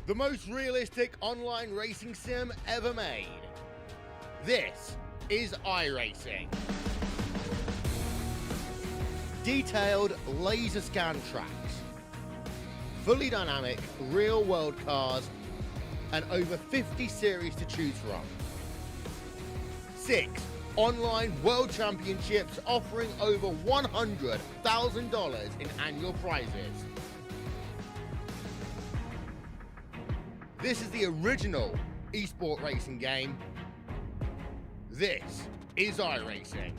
the most realistic online racing sim ever made. This is iRacing. Detailed laser scan tracks, fully dynamic real-world cars, and over 50 series to choose from. 6 online world championships offering over $100,000 in annual prizes. This is the original esport racing game. This is iRacing.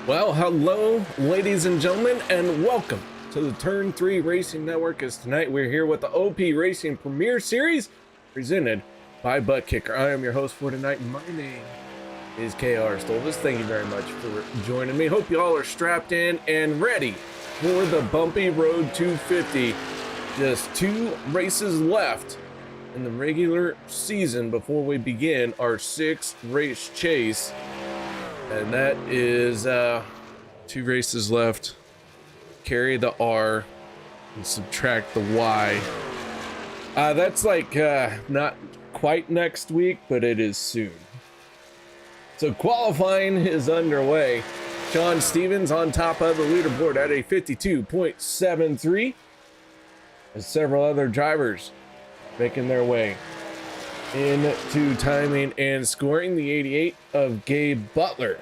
Well, hello, ladies and gentlemen, and welcome to the Turn 3 Racing Network. As tonight we're here with the OP Racing Premier Series, presented by Butt Kicker. I am your host for tonight, and my name is KR Stolvis. Thank you very much for joining me. Hope you all are strapped in and ready for the Bumpy Road 250. Just 2 races left in the regular season before we begin our 6th race chase. And that is 2 races left. Carry the R and subtract the Y. That's like not quite next week, but it is soon. So qualifying is underway. Sean Stevens on top of the leaderboard at a 52.73. And several other drivers making their way into timing and scoring. The 88 of Gabe Butler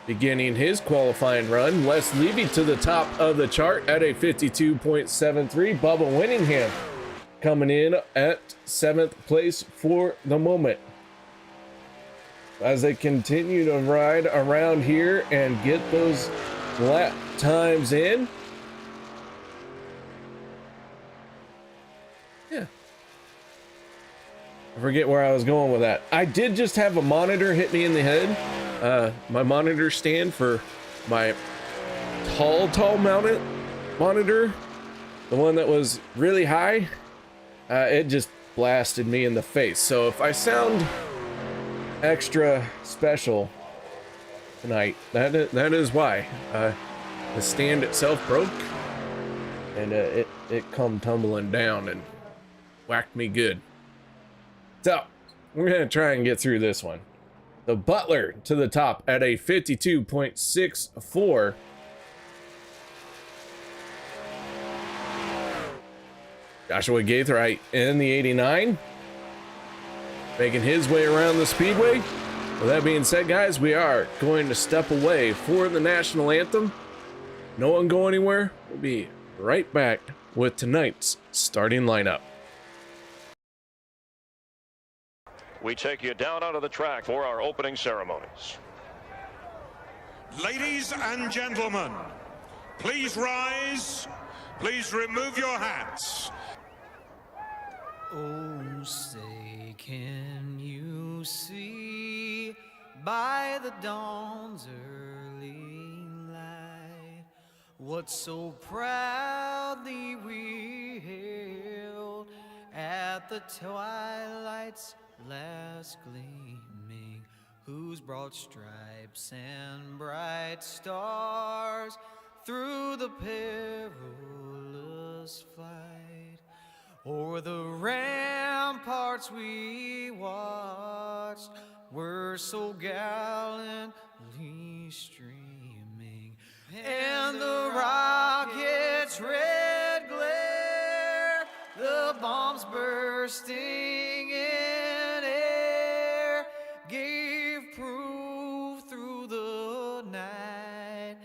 beginning his qualifying run. Les Levy to the top of the chart at a 52.73. Bubba Winningham coming in at 7th place for the moment. As they continue to ride around here and get those lap times in. Yeah. I forget where I was going with that. I did just have a monitor hit me in the head. My monitor stand for my tall mounted monitor, the one that was really high, it just blasted me in the face. So if I sound extra special tonight, that is why. The stand itself broke, and it come tumbling down and whacked me good. So, we're going to try and get through this one. The Butler to the top at a 52.64. Joshua Gaithright in the 89. Making his way around the speedway. With that being said, guys, we are going to step away for the national anthem. No one go anywhere. We'll be right back with tonight's starting lineup. We take you down onto the track for our opening ceremonies. Ladies and gentlemen, please rise. Please remove your hats. Oh, say, can you see by the dawn's early light what so proudly we hailed at the twilight's last gleaming, whose broad stripes and bright stars through the perilous fight o'er the ramparts we watched were so gallantly streaming, and the rocket's red glare, the bombs bursting in air, gave proof through the night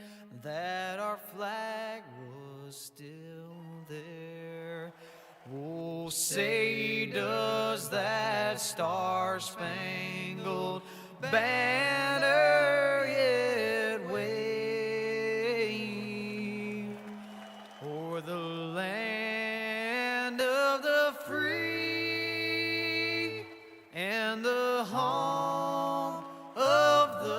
that our flag was still there. Oh, say does that star-spangled banner yet wave o'er the land of the free and the home of the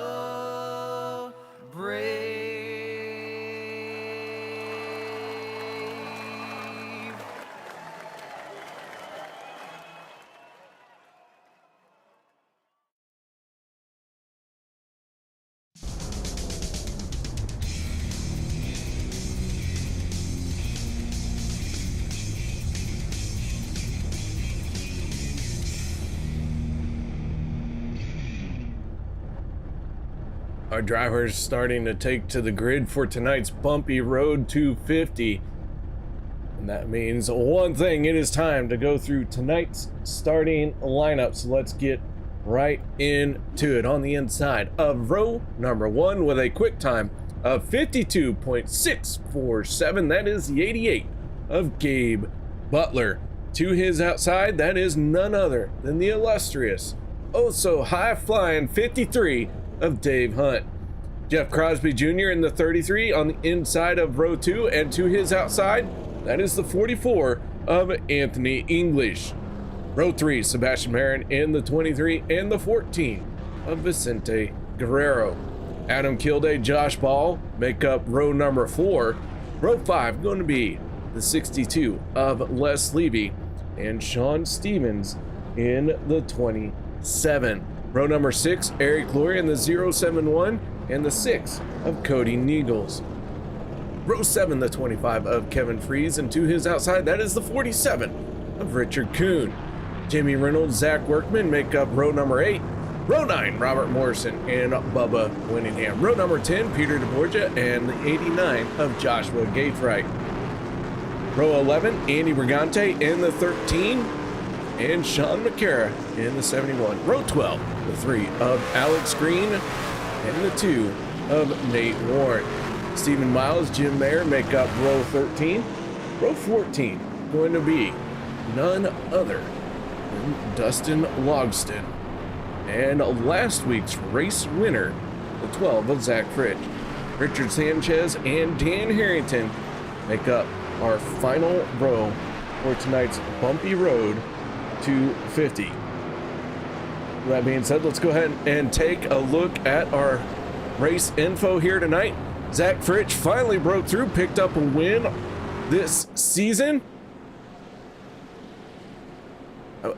Our drivers starting to take to the grid for tonight's bumpy road 250. And that means one thing, it is time to go through tonight's starting lineup. So let's get right into it. On the inside of row number 1 with a quick time of 52.647. That is the 88 of Gabe Butler. To his outside, that is none other than the illustrious, oh so high flying 53 of Dave Hunt. Jeff Crosby Jr. in the 33 on the inside of row 2, and to his outside, that is the 44 of Anthony English. Row 3, Sebastian Marin in the 23 and the 14 of Vicente Guerrero. Adam Kilday, Josh Ball make up row number 4. Row 5 going to be the 62 of Les Levy and Sean Stevens in the 27. Row number 6, Eric Laurie in the 071 and the 6 of Cody Neagles. Row 7, the 25 of Kevin Freeze, and to his outside, that is the 47 of Richard Kuhn. Jamie Reynolds, Zach Workman make up row number 8. Row 9, Robert Morrison and Bubba Winningham. Row number 10, Peter DeBorgia and the 89 of Joshua Gaithright. Row 11, Andy Brigante in the 13 and Sean McCara in the 71. Row 12, the 3 of Alex Green and the 2 of Nate Warren. Stephen Miles, Jim Mayer make up row 13. Row 14 going to be none other than Dustin Logston. And last week's race winner, the 12 of Zach Fritsch. Richard Sanchez and Dan Harrington make up our final row for tonight's bumpy road 250. That being said, let's go ahead and take a look at our race info here tonight. Zach Fritsch finally broke through, picked up a win this season.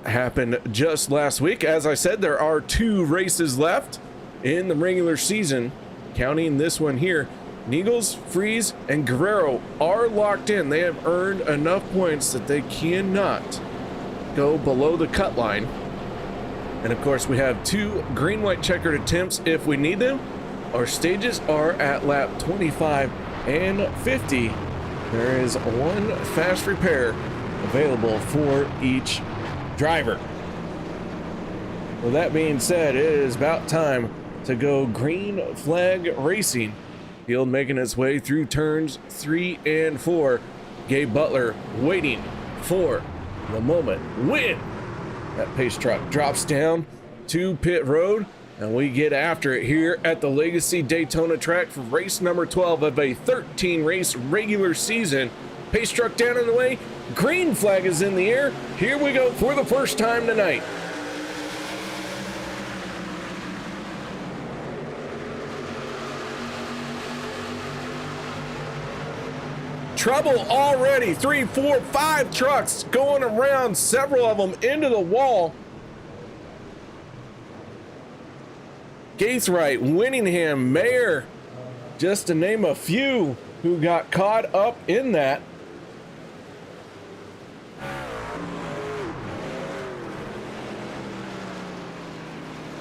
Happened just last week. As I said, there are 2 races left in the regular season, counting this one here. Neagles, Freeze, and Guerrero are locked in. They have earned enough points that they cannot go below the cut line. And of course, we have 2 green-white checkered attempts if we need them. Our stages are at lap 25 and 50. There is 1 fast repair available for each driver. With that being said, it is about time to go green flag racing. Field making its way through turns 3 and 4. Gabe Butler waiting for the moment when that pace truck drops down to pit road, and we get after it here at the Legacy Daytona track for race number 12 of a 13 race regular season. Pace truck down in the way, green flag is in the air. Here we go for the first time tonight. Trouble already. 3, 4, 5 trucks going around, several of them into the wall. Gaithright, Winningham, Mayer, just to name a few who got caught up in that.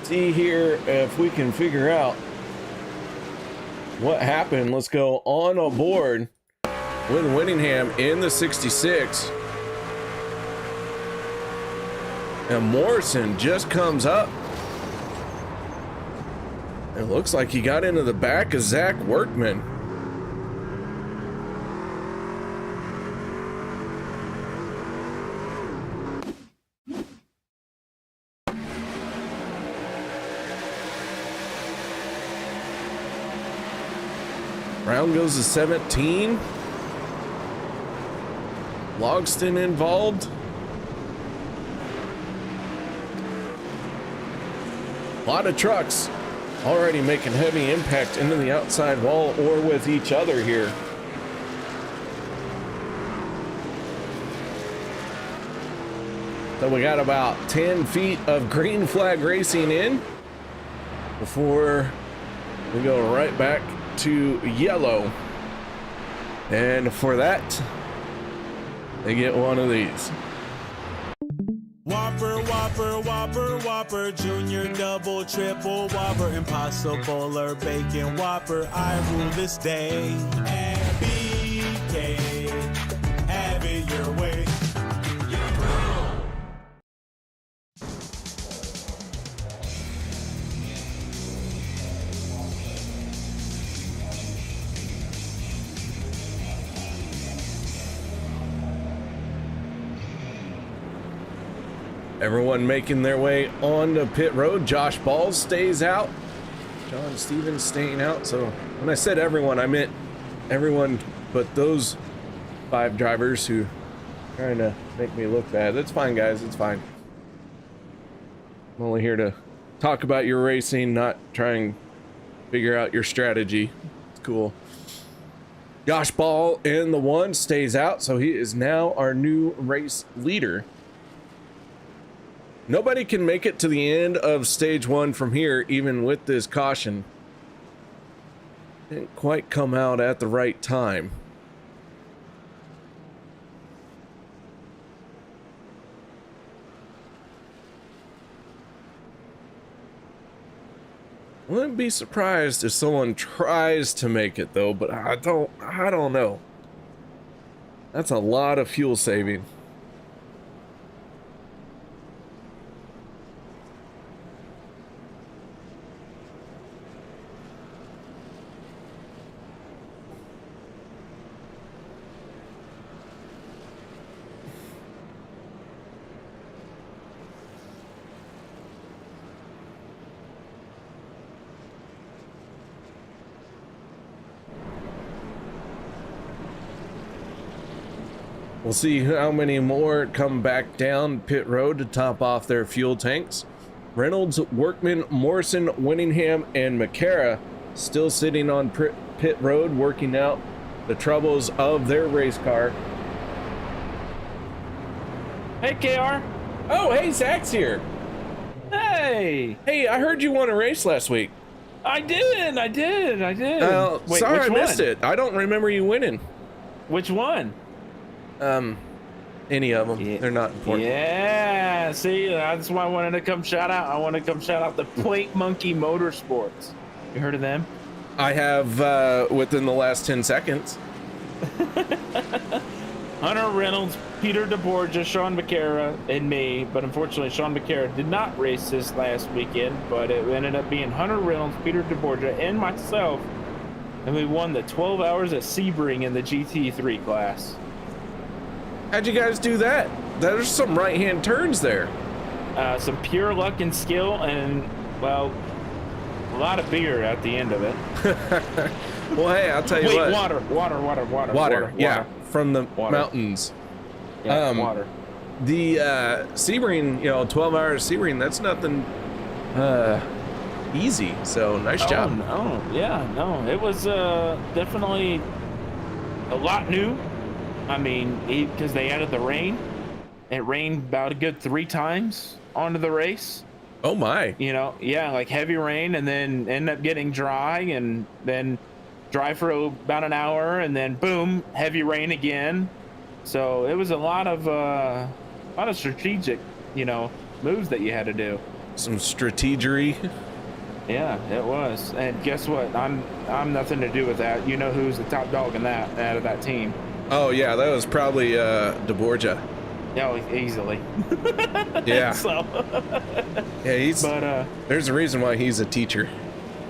See here if we can figure out what happened. Let's go on aboard with Winningham in the 66. And Morrison just comes up. It looks like he got into the back of Zach Workman. Round goes to 17. Logston involved. A lot of trucks already making heavy impact into the outside wall or with each other here. So we got about 10 feet of green flag racing in before we go right back to yellow. And for that, they get one of these. Whopper, Whopper, Whopper, Whopper, Junior, Double, Triple, Whopper, Impossible or Bacon Whopper. I rule this day. MBK, have it your way. Everyone making their way on the pit road. Josh Balls stays out. John Stevens staying out. So when I said everyone, I meant everyone but those 5 drivers who are trying to make me look bad. That's fine, guys. It's fine. I'm only here to talk about your racing, not try and figure out your strategy. It's cool. Josh Ball in the 1 stays out, so he is now our new race leader. Nobody can make it to the end of stage 1 from here, even with this caution. Didn't quite come out at the right time. Wouldn't be surprised if someone tries to make it though, but I don't know. That's a lot of fuel saving. We'll see how many more come back down pit road to top off their fuel tanks. Reynolds, Workman, Morrison, Winningham, and McCara still sitting on pit road working out the troubles of their race car. Hey, KR. Oh, hey, Zach's here. Hey. Hey, I heard you won a race last week. I did. Wait, sorry I which missed one? it. I don't remember you winning. Which one? Any of them. Yeah. They're not important. Yeah, see, that's why I wanted to come shout out. I want to come shout out the Plate Monkey Motorsports. You heard of them? I have within the last 10 seconds. Hunter Reynolds, Peter DeBorgia, Sean McCara, and me. But unfortunately, Sean McCara did not race this last weekend. But it ended up being Hunter Reynolds, Peter DeBorgia, and myself. And we won the 12 hours at Sebring in the GT3 class. How'd you guys do that? There's some right-hand turns there. Some pure luck and skill, and, well, a lot of beer at the end of it. Well, hey, I'll tell you Wait, what. Water. Yeah, from the mountains. Yeah, water. The Sebring, 12 hours Sebring, that's nothing easy. So nice job. No, it was definitely a lot new. I mean, because they added the rain. It rained about a good 3 times onto the race. Oh my. Like heavy rain, and then end up getting dry, and then dry for about an hour, and then boom, heavy rain again. So it was a lot of strategic, moves that you had to do. Some strategery. Yeah, it was. And guess what? I'm nothing to do with that. You know who's the top dog in that out of that team? Oh yeah, that was probably DeBorgia. Oh, easily. Yeah. So. Yeah, he's. But there's a reason why he's a teacher.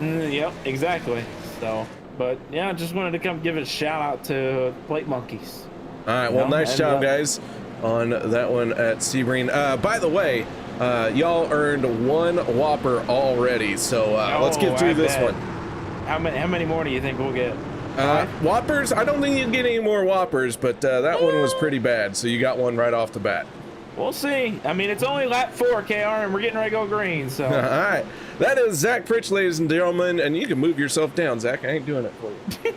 Yep, exactly. So, but yeah, I just wanted to come give a shout out to Plate Monkeys. All right, well, nice job, guys, on that one at Sebring. By the way, y'all earned 1 Whopper already, so let's get through this one. How many more do you think we'll get? Whoppers? I don't think you get any more Whoppers, but that one was pretty bad, so you got one right off the bat. We'll see. I mean, it's only lap 4, KR, and we're getting ready to go green, so. All right. That is Zach Pritch, ladies and gentlemen, and you can move yourself down, Zach. I ain't doing it for you.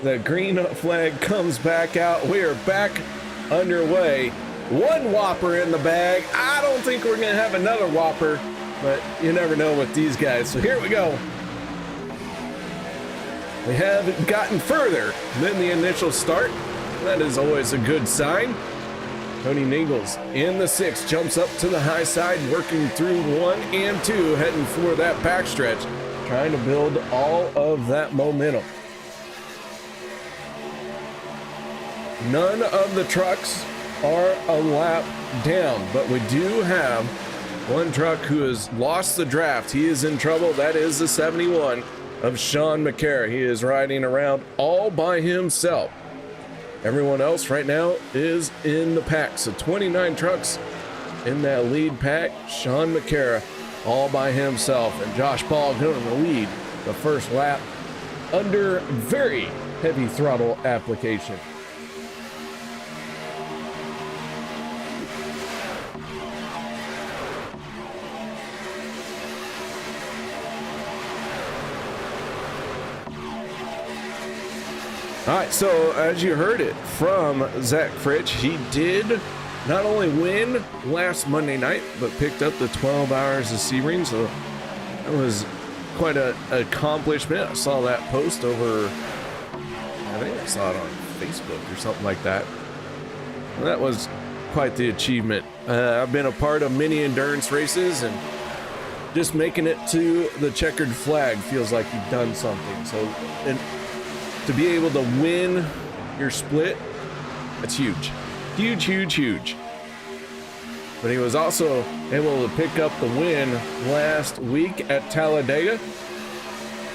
The green flag comes back out. We are back underway. 1 Whopper in the bag. I don't think we're going to have another Whopper, but you never know with these guys. So here we go. We have gotten further than the initial start. That is always a good sign. Tony Nagels in the 6 jumps up to the high side, working through 1 and 2, heading for that backstretch, trying to build all of that momentum. None of the trucks are a lap down, but we do have one truck who has lost the draft. He is in trouble. That is the 71 of Sean McCarra. He is riding around all by himself. Everyone else right now is in the pack. So 29 trucks in that lead pack. Sean McCarra all by himself, and Josh Ball going to lead the first lap under very heavy throttle application. All right, so as you heard it from Zach Fritsch, he did not only win last Monday night, but picked up the 12 hours of Sebring, so that was quite an accomplishment. I saw that post over, I think I saw it on Facebook or something like that. Well, that was quite the achievement. I've been a part of many endurance races, and just making it to the checkered flag feels like you've done something. So, and to be able to win your split, that's huge. Huge, huge, huge. But he was also able to pick up the win last week at Talladega.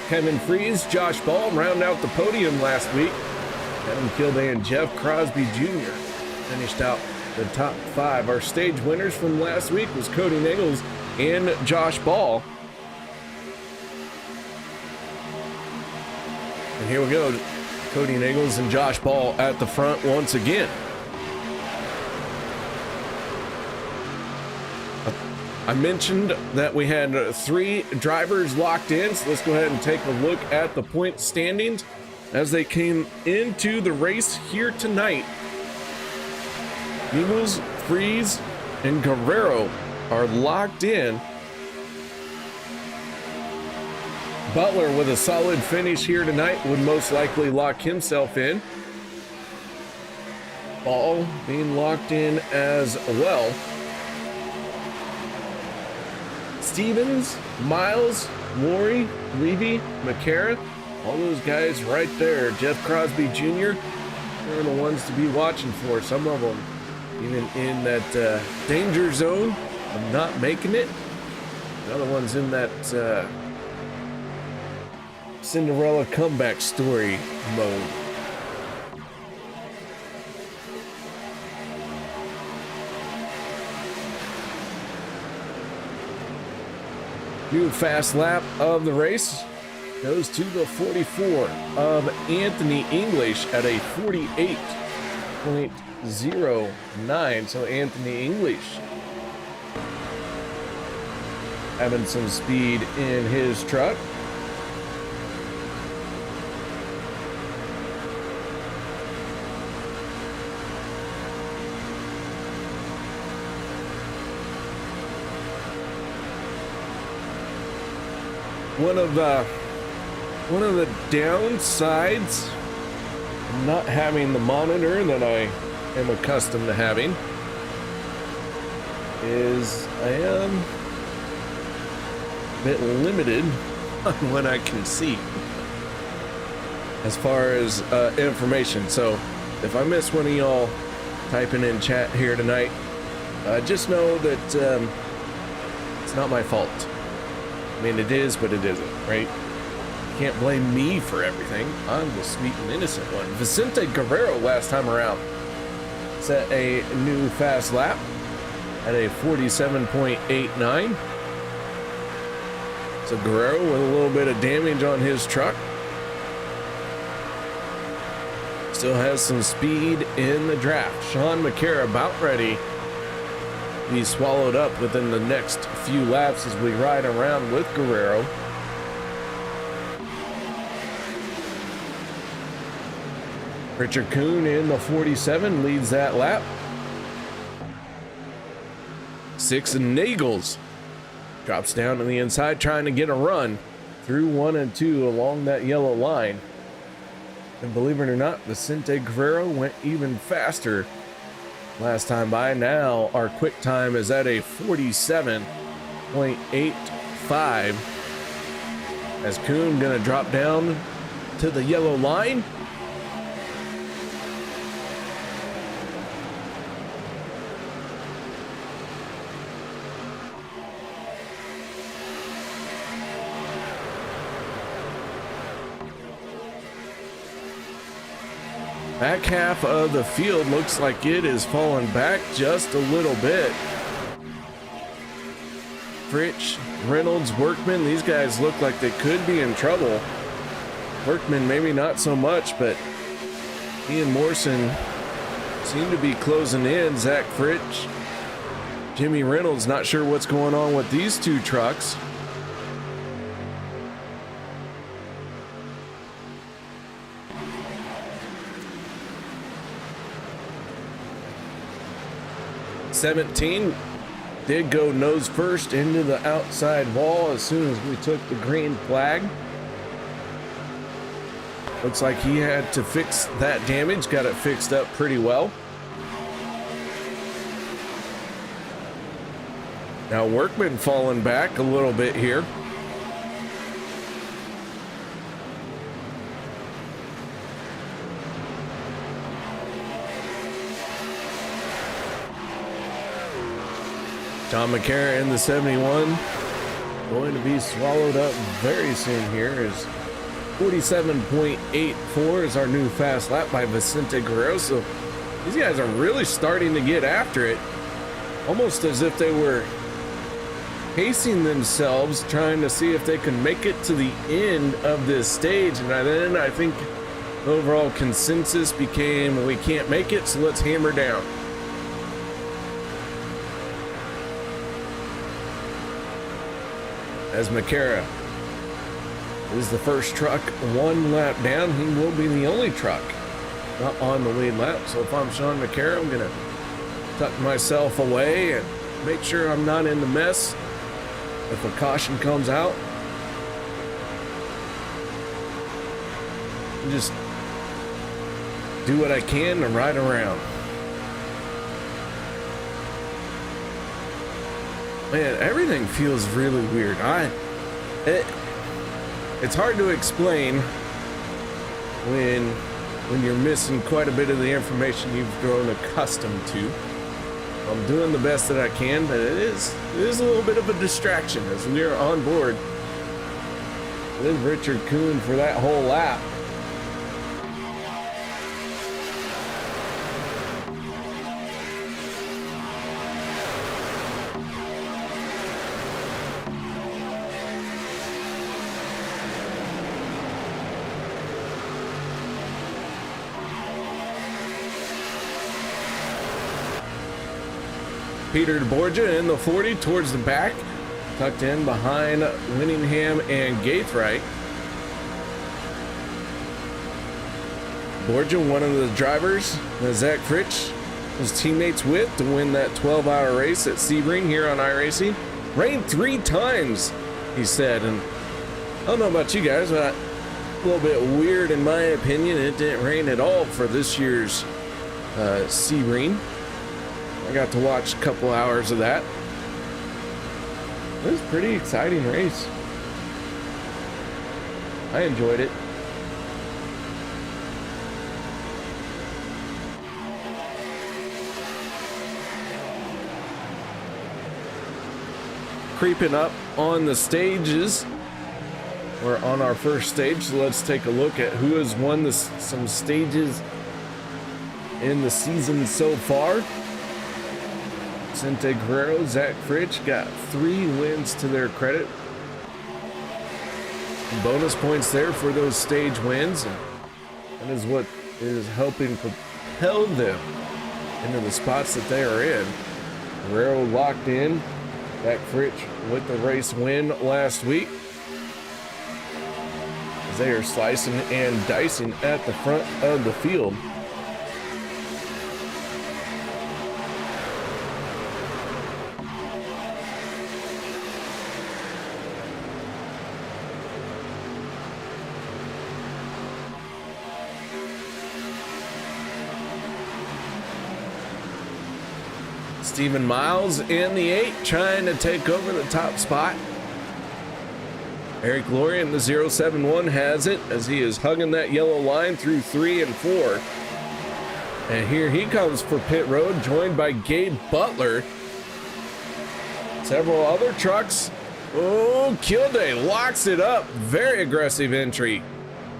Kevin Freeze, Josh Ball round out the podium last week. Adam Kilday and Jeff Crosby Jr. finished out the top 5. Our stage winners from last week was Cody Nagels and Josh Ball. And here we go, Cody Nagels and Josh Ball at the front once again. I mentioned that we had 3 drivers locked in, so let's go ahead and take a look at the point standings as they came into the race here tonight. Nagels, Freeze, and Guerrero are locked in. Butler with a solid finish here tonight would most likely lock himself in. Ball being locked in as well. Stevens, Miles, Lori, Levy, McCarra, all those guys right there. Jeff Crosby Jr., they're the ones to be watching for. Some of them even in that danger zone of not making it. The other one's in that Cinderella comeback story mode. New fast lap of the race goes to the 44 of Anthony English at a 48.09. So Anthony English having some speed in his truck. One of the downsides of not having the monitor that I am accustomed to having is I am a bit limited on what I can see as far as information. So if I miss one of y'all typing in chat here tonight, just know that it's not my fault. I mean, it is, but it isn't, right? You can't blame me for everything. I'm the sweet and innocent one. Vicente Guerrero last time around set a new fast lap at a 47.89. So Guerrero with a little bit of damage on his truck. Still has some speed in the draft. Sean McCarra about ready. Be swallowed up within the next few laps as we ride around with Guerrero. Richard Kuhn in the 47 leads that lap. 6 Nagels drops down to the inside trying to get a run through 1 and 2 along that yellow line. And believe it or not, Vicente Guerrero went even faster last time by. Now our quick time is at a 47.85. As Kuhn gonna drop down to the yellow line. Back half of the field looks like it is falling back just a little bit. Fritsch, Reynolds, Workman, these guys look like they could be in trouble. Workman maybe not so much, but Ian Morrison seem to be closing in. Zach Fritsch, Jimmy Reynolds, not sure what's going on with these two trucks. '17 did go nose first into the outside wall as soon as we took the green flag. Looks like he had to fix that damage, got it fixed up pretty well. Now Workman falling back a little bit here. John McCarra in the 71 going to be swallowed up very soon here. Is 47.84 is our new fast lap by Vicente Guerrero. So these guys are really starting to get after it, almost as if they were pacing themselves, trying to see if they can make it to the end of this stage. And then I think the overall consensus became, we can't make it, so let's hammer down. As McCarra is the first truck one lap down, he will be the only truck not on the lead lap. So if I'm Sean McCarra, I'm gonna tuck myself away and make sure I'm not in the mess if a caution comes out. And just do what I can to ride around. Man, everything feels really weird. It's hard to explain when you're missing quite a bit of the information you've grown accustomed to. I'm doing the best that I can, but it is a little bit of a distraction as we are on board with Richard Kuhn for that whole lap. Peter DeBorgia in the 40 towards the back, tucked in behind Winningham and Gaithright. Borgia, one of the drivers that Zach Fritsch was teammates with to win that 12-hour race at Sebring here on iRacing. Rained 3 times, he said, and I don't know about you guys, but a little bit weird in my opinion. It didn't rain at all for this year's Sebring. I got to watch a couple hours of that. It was a pretty exciting race. I enjoyed it. Creeping up on the stages. We're on our first stage, so let's take a look at who has won some stages in the season so far. Vicente Guerrero, Zach Fritsch got 3 wins to their credit. Bonus points there for those stage wins. And that is what is helping propel them into the spots that they are in. Guerrero locked in. Zach Fritsch with the race win last week. As they are slicing and dicing at the front of the field. Stephen Miles in the 8, trying to take over the top spot. Eric Laurie in the 071 has it as he is hugging that yellow line through 3 and 4. And here he comes for pit road, joined by Gabe Butler. Several other trucks. Oh, Kilday locks it up. Very aggressive entry.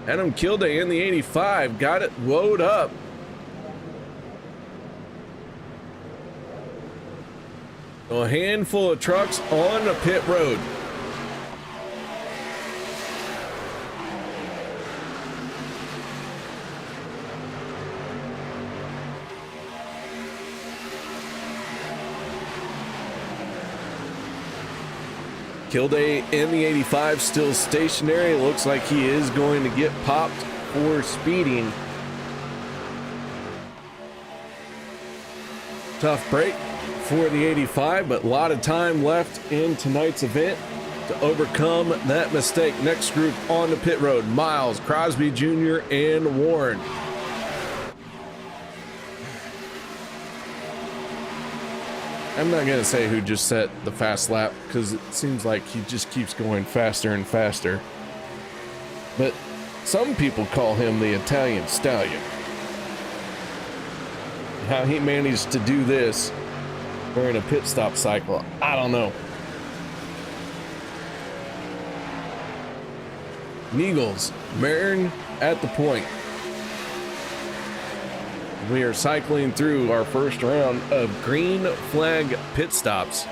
Adam Kilday in the 85, got it load up. A handful of trucks on the pit road. Kilday in the 85 still stationary. Looks like he is going to get popped for speeding. Tough break for the 85, but a lot of time left in tonight's event to overcome that mistake. Next group on the pit road: Miles, Crosby Jr., and Warren. I'm not gonna say who just set the fast lap because it seems like he just keeps going faster and faster. But some people call him the Italian Stallion. How he managed to do this during a pit stop cycle, I don't know. Neagles, Marin at the point. We are cycling through our first round of green flag pit stops.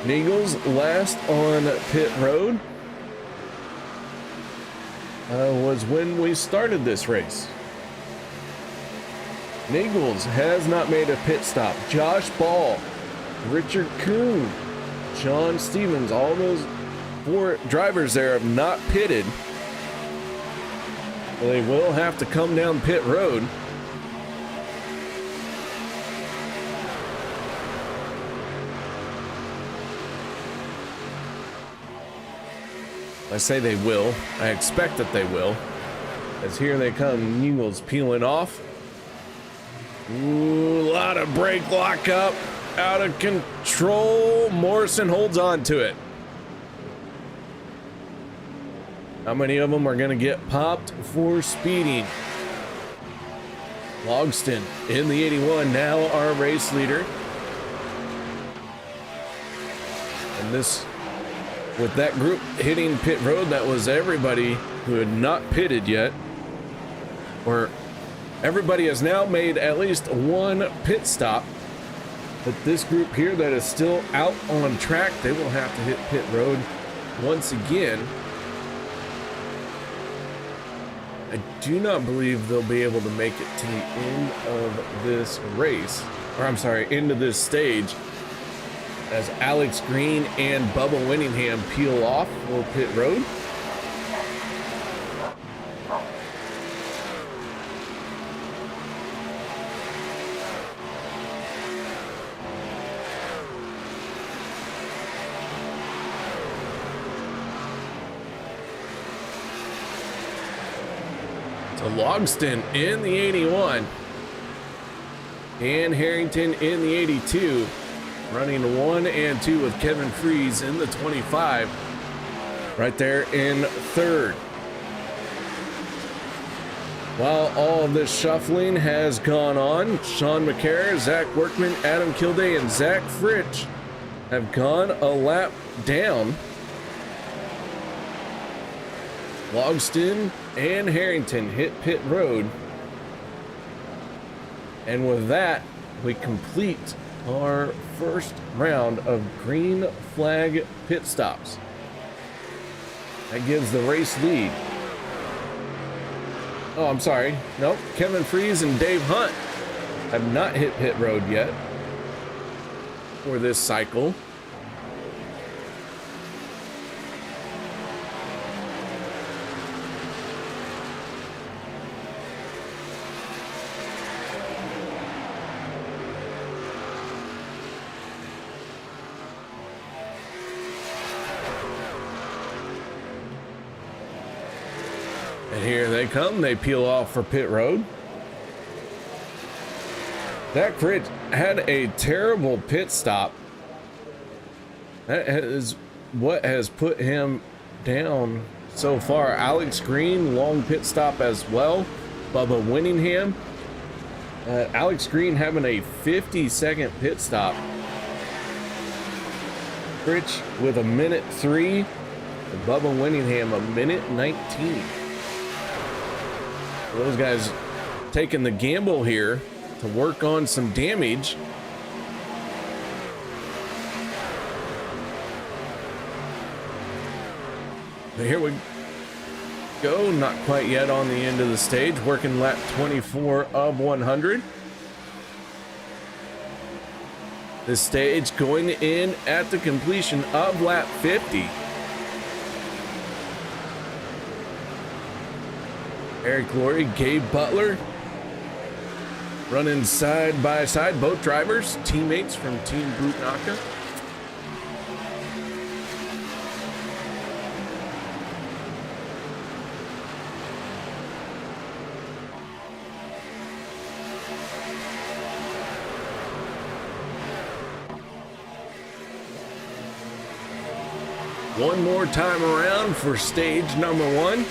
Neagles last on pit road was when we started this race. Neagles has not made a pit stop. Josh Ball, Richard Kuhn, Sean Stevens, all those 4 drivers there have not pitted. Well, they will have to come down pit road. I say they will. I expect that they will. As here they come, Neagles peeling off. Ooh, a lot of brake lockup, out of control. Morrison holds on to it. How many of them are going to get popped for speeding? Logston in the 81, now our race leader. And this, with that group hitting pit road, that was everybody who had not pitted yet, or everybody has now made at least one pit stop. But this group here that is still out on track, they will have to hit pit road once again. I do not believe they'll be able to make it to the end of this race, or I'm sorry, into this stage, as Alex Green and Bubba Winningham peel off for pit road. Logston in the 81, and Harrington in the 82, running 1 and 2 with Kevin Freeze in the 25, right there in 3rd. While all of this shuffling has gone on, Sean McCarra, Zach Workman, Adam Kilday, and Zach Fritsch have gone a lap down. Logston and Harrington hit pit road. And with that, we complete our first round of green flag pit stops. That gives the race lead. Oh, I'm sorry. Nope. Kevin Freeze and Dave Hunt have not hit pit road yet for this cycle. And here they come. They peel off for pit road. That Crit had a terrible pit stop. That is what has put him down so far. Alex Green, long pit stop as well. Bubba Winningham. Alex Green having a 50-second pit stop. Rich with a minute 3. And Bubba Winningham a minute 19. Those guys taking the gamble here to work on some damage. But here we go, not quite yet on the end of the stage, working lap 24 of 100. This stage going in at the completion of lap 50. Eric Laurie, Gabe Butler running side by side, both drivers, teammates from Team Bootnaka. One more time around for stage number 1.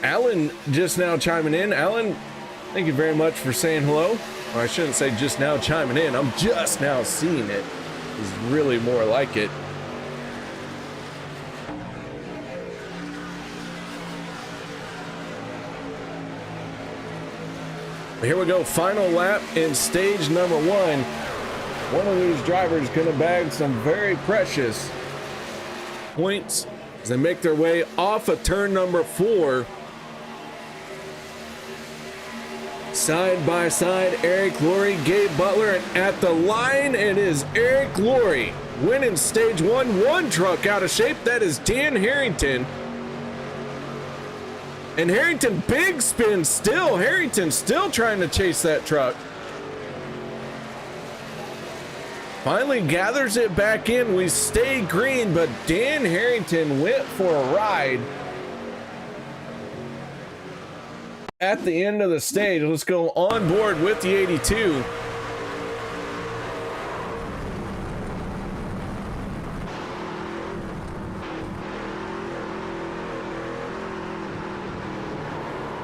Alan just now chiming in. Alan, thank you very much for saying hello. Or I shouldn't say just now chiming in. I'm just now seeing it. It's really more like it. Here we go, final lap in stage number 1. One of these drivers gonna bag some very precious points as they make their way off of turn number 4. Side by side, Eric Laurie, Gabe Butler, and at the line, it is Eric Laurie winning stage 1. One truck out of shape, that is Dan Harrington. And Harrington, big spin still. Harrington still trying to chase that truck. Finally gathers it back in. We stay green, but Dan Harrington went for a ride at the end of the stage. Let's go on board with the 82.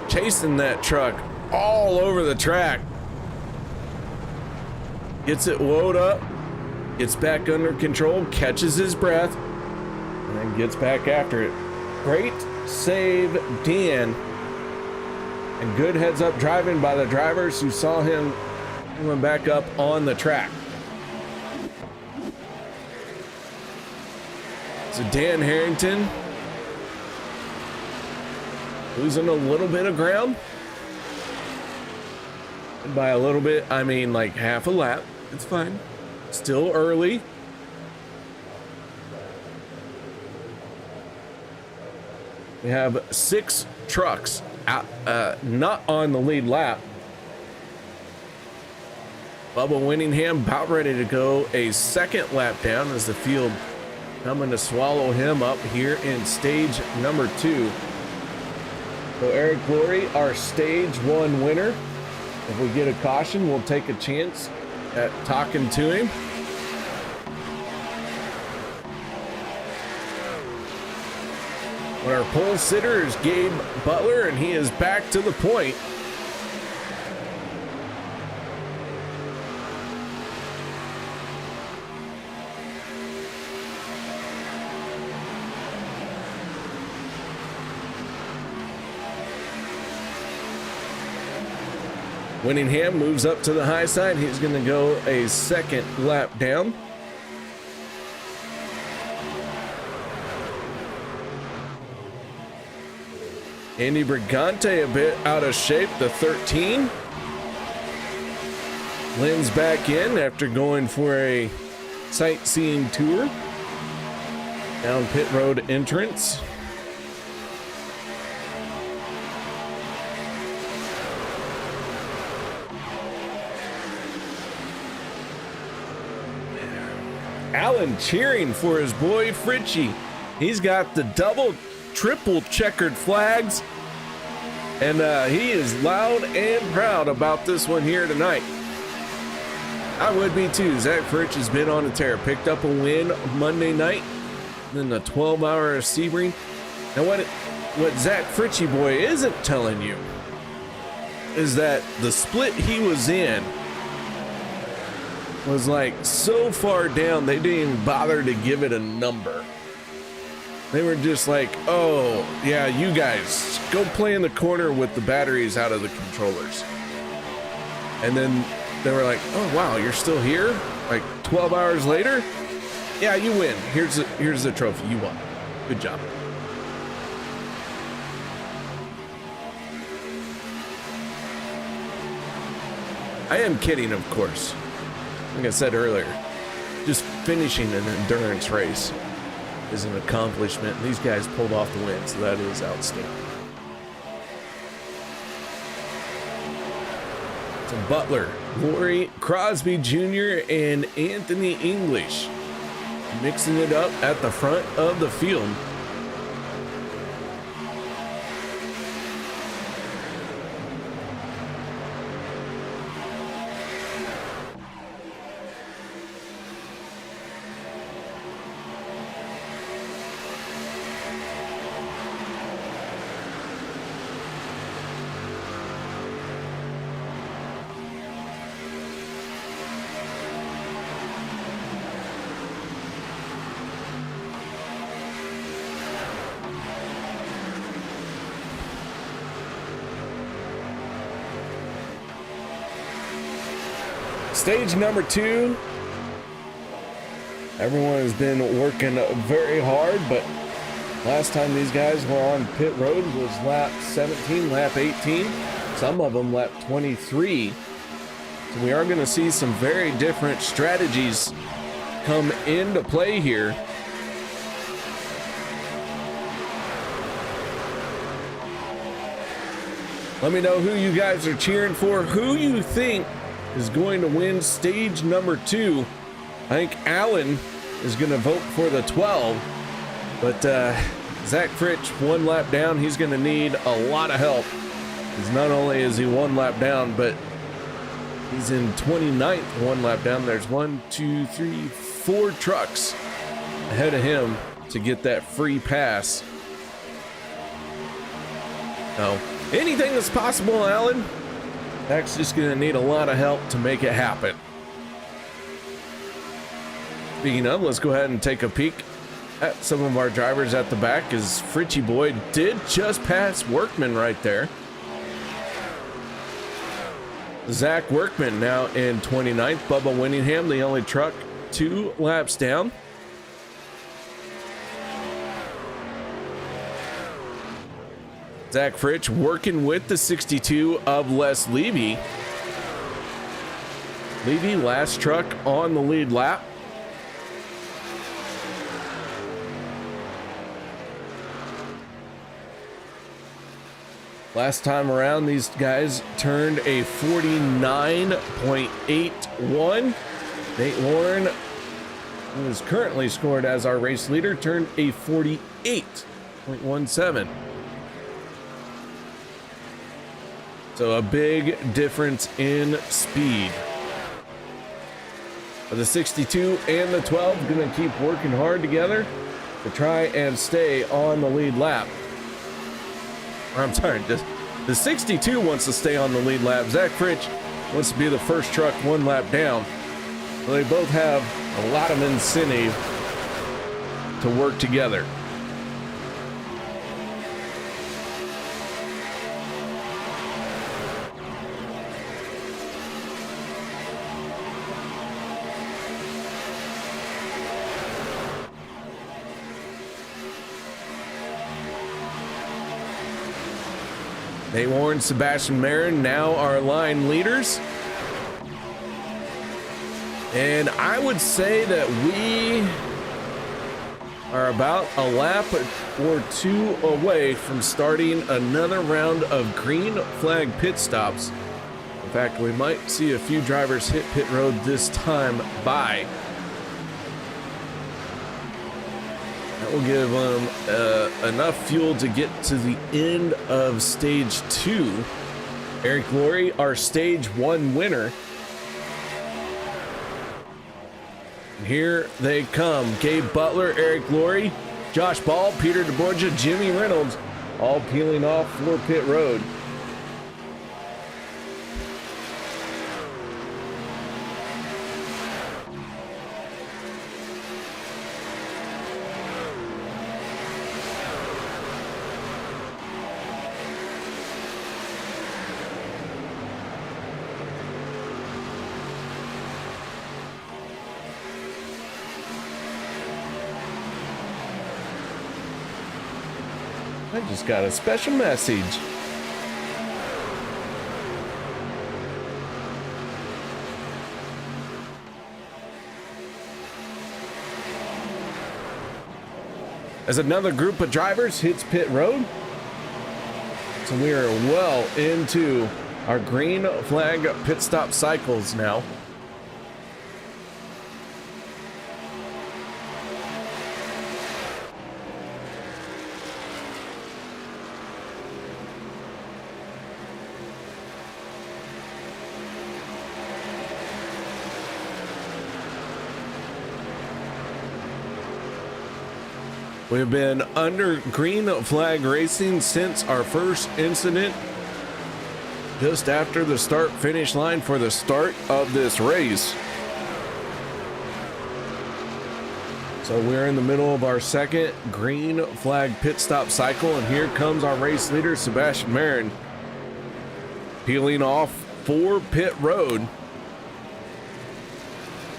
Chasing that truck all over the track. Gets it woed up, gets back under control, catches his breath, and then gets back after it. Great save, Dan. And good heads up driving by the drivers who saw him coming back up on the track. So Dan Harrington losing a little bit of ground. And by a little bit, I mean like half a lap. It's fine. Still early. We have 6 trucks out, not on the lead lap. Bubba Winningham about ready to go a second lap down as the field coming to swallow him up here in stage number 2. So Eric Laurie, our stage 1 winner. If we get a caution, we'll take a chance at talking to him. But our pole sitter is Gabe Butler, and he is back to the point. Winningham moves up to the high side. He's going to go a second lap down. Andy Brigante a bit out of shape, the 13. Lynn's back in after going for a sightseeing tour. Down pit road entrance. Alan cheering for his boy Fritchie. He's got the double, triple checkered flags, and he is loud and proud about this one here tonight. I would be too. Zach Fritch has been on a tear. Picked up a win Monday night, then the 12-hour Sebring. Now what Zach Fritchie boy isn't telling you is that the split he was in was like so far down they didn't even bother to give it a number. They were just like, oh yeah, you guys go play in the corner with the batteries out of the controllers. And then they were like, oh wow, you're still here? Like 12 hours later? Yeah, you win. Here's the trophy. You won. Good job. I am kidding, of course. Like I said earlier, just finishing an endurance race is an accomplishment. These guys pulled off the win, so that is outstanding. So Butler, Lori Crosby Jr., and Anthony English mixing it up at the front of the field. Stage number 2. Everyone has been working very hard, but last time these guys were on pit road was lap 17, lap 18. Some of them lap 23. So we are going to see some very different strategies come into play here. Let me know who you guys are cheering for, who you think is going to win stage number 2. I think Allen is going to vote for the 12, but Zach Fritch, one lap down. He's going to need a lot of help, because not only is he one lap down, but he's in 29th, one lap down. There's 1, 2, 3, 4 trucks ahead of him to get that free pass. So anything is possible, Allen. Zach's just going to need a lot of help to make it happen. Speaking of, let's go ahead and take a peek at some of our drivers at the back, as Fritchie boy did just pass Workman right there. Zach Workman now in 29th. Bubba Winningham, the only truck 2 laps down. Zach Fritch working with the 62 of Les Levy. Levy, last truck on the lead lap. Last time around, these guys turned a 49.81. Nate Warren, who is currently scored as our race leader, turned a 48.17. So a big difference in speed. But the 62 and the 12 gonna keep working hard together to try and stay on the lead lap. I'm sorry, just the 62 wants to stay on the lead lap. Zach Fritch wants to be the first truck one lap down. So they both have a lot of incentive to work together. Nate Warren, Sebastian Marin now our line leaders. And I would say that we are about a lap or 2 away from starting another round of green flag pit stops. In fact, we might see a few drivers hit pit road this time by. That will give them enough fuel to get to the end of stage 2. Eric Laurie, our stage 1 winner. And here they come. Gabe Butler, Eric Laurie, Josh Ball, Peter DeBorgia, Jimmy Reynolds, all peeling off for pit road. I just got a special message. As another group of drivers hits pit road. So we are well into our green flag pit stop cycles now. We've been under green flag racing since our first incident just after the start finish line for the start of this race. So we're in the middle of our second green flag pit stop cycle, and here comes our race leader, Sebastian Marin, peeling off for pit road.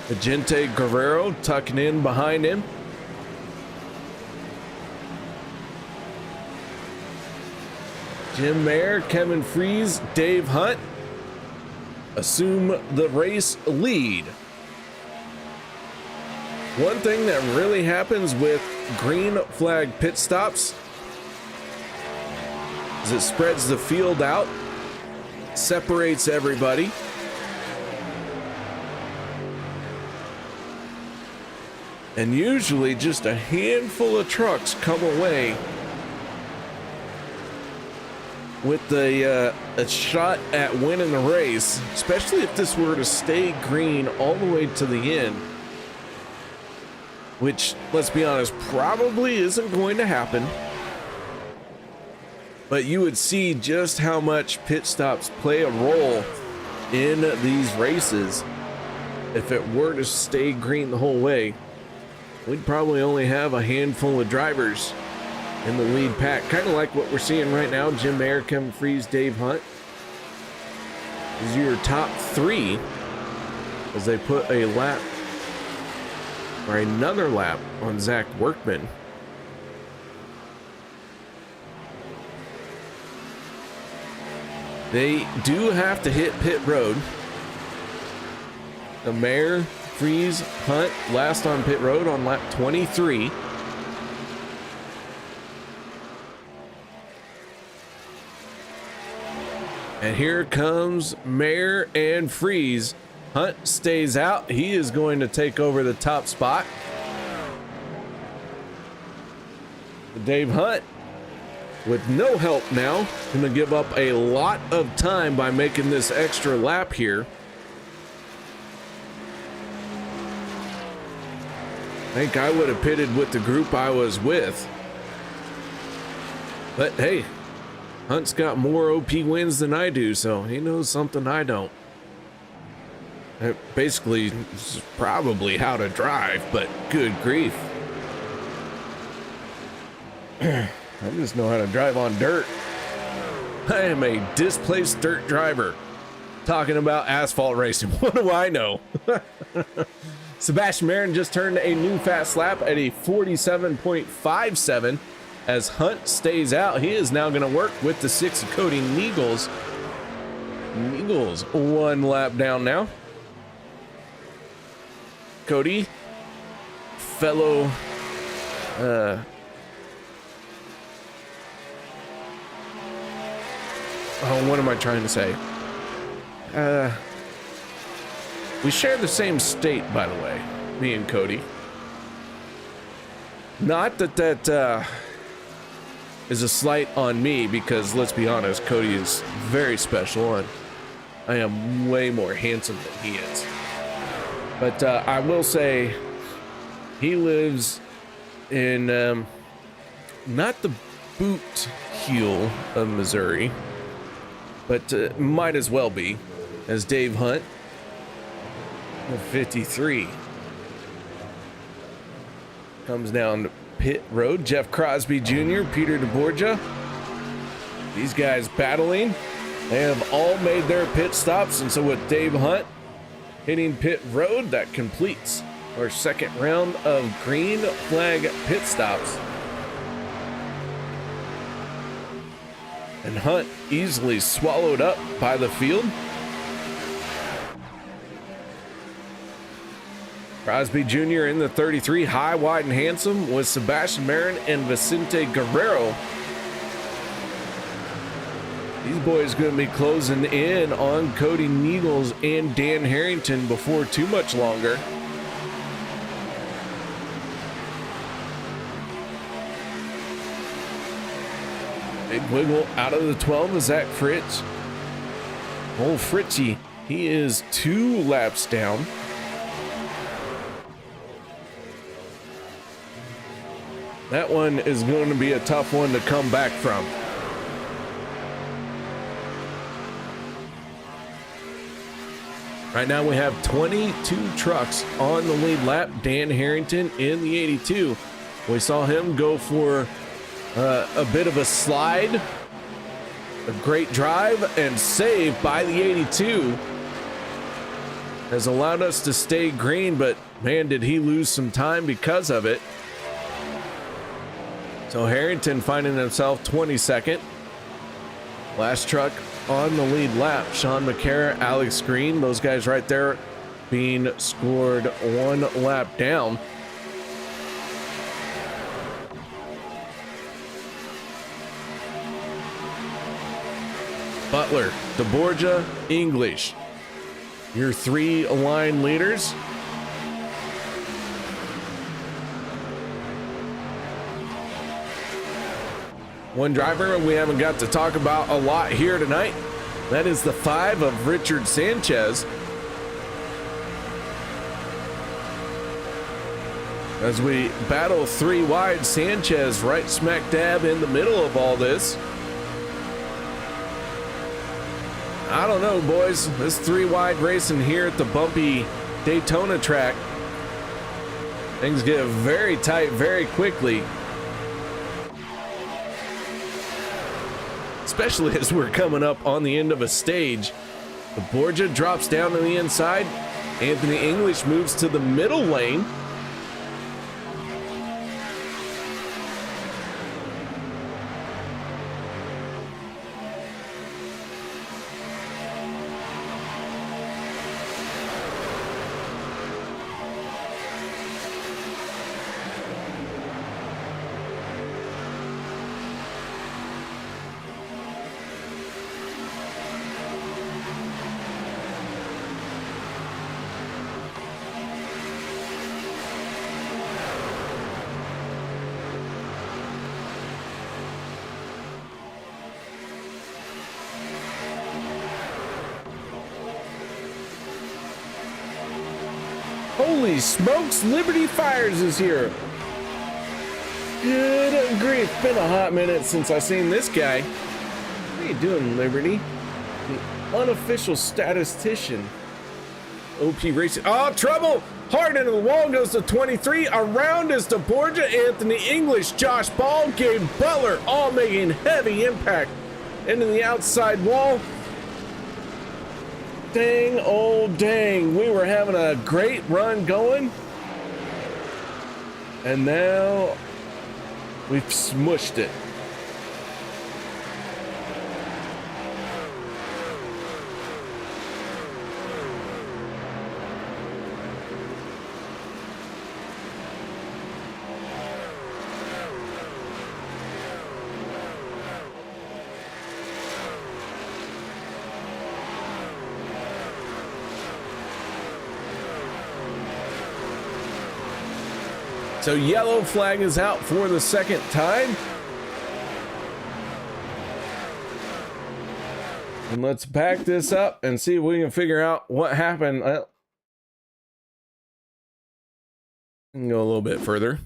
Agente Guerrero tucking in behind him. Jim Mayer, Kevin Fries, Dave Hunt assume the race lead. One thing that really happens with green flag pit stops is it spreads the field out, separates everybody. And usually just a handful of trucks come away with a shot at winning the race, especially if this were to stay green all the way to the end, which, let's be honest, probably isn't going to happen. But you would see just how much pit stops play a role in these races. If it were to stay green the whole way, we'd probably only have a handful of drivers in the lead pack, kind of like what we're seeing right now. Jim Mayer, Kevin Fries, Dave Hunt is your top 3 as they put a lap or another lap on Zach Workman. They do have to hit pit road. The Mayer, Fries, Hunt last on pit road on lap 23. And here comes Mayer and Fries. Hunt stays out. He is going to take over the top spot. Dave Hunt, with no help now, going to give up a lot of time by making this extra lap here. I think I would have pitted with the group I was with. But hey, Hunt's got more OP wins than I do, so he knows something I don't. Basically, this is probably how to drive, but good grief. I just know how to drive on dirt. I am a displaced dirt driver. Talking about asphalt racing, what do I know? Sebastian Marin just turned a new fast lap at a 47.57. As Hunt stays out, he is now going to work with the 6 of Cody Niegels. Niegels 1 lap down now. Cody, fellow what am I trying to say? We share the same state, by the way, me and Cody. Not that is a slight on me, because let's be honest, Cody is very special and I am way more handsome than he is. But I will say he lives in not the boot heel of Missouri, but might as well be, as Dave Hunt of 53 comes down pit road. Jeff Crosby Jr., Peter DeBorgia, these guys battling. They have all made their pit stops, and so with Dave Hunt hitting pit road, that completes our second round of green flag pit stops. And Hunt easily swallowed up by the field. Crosby Jr. in the 33, high, wide, and handsome, with Sebastian Marin and Vicente Guerrero. These boys going to be closing in on Cody Neagles and Dan Harrington before too much longer. Big wiggle out of the 12 is Zach Fritz. Old Fritzy, he is 2 laps down. That one is going to be a tough one to come back from. Right now we have 22 trucks on the lead lap. Dan Harrington in the 82. We saw him go for a bit of a slide, a great drive, and save by the 82. Has allowed us to stay green, but man, did he lose some time because of it. So Harrington finding himself 22nd. Last truck on the lead lap, Sean McCara, Alex Green, those guys right there being scored 1 lap down. Butler, DeBorgia, English, your 3 line leaders. One driver we haven't got to talk about a lot here tonight. That is the 5 of Richard Sanchez. As we battle 3 wide, Sanchez right smack dab in the middle of all this. I don't know, boys. This 3 wide racing here at the Bumpy Daytona track. Things get very tight very quickly. Especially as we're coming up on the end of a stage. The Borgia drops down to the inside. Anthony English moves to the middle lane. Holy smokes, Liberty Fires is here. Good grief, been a hot minute since I seen this guy. What are you doing, Liberty? The unofficial statistician. OP Racing. Oh, trouble! Hard into the wall goes to 23. Around is DeBorgia, Anthony English, Josh Ball, Gabe Butler, all making heavy impact into the outside wall. Dang, oh dang, we were having a great run going, and now we've smushed it. So yellow flag is out for the second time. And let's back this up and see if we can figure out what happened. Well, we can go a little bit further.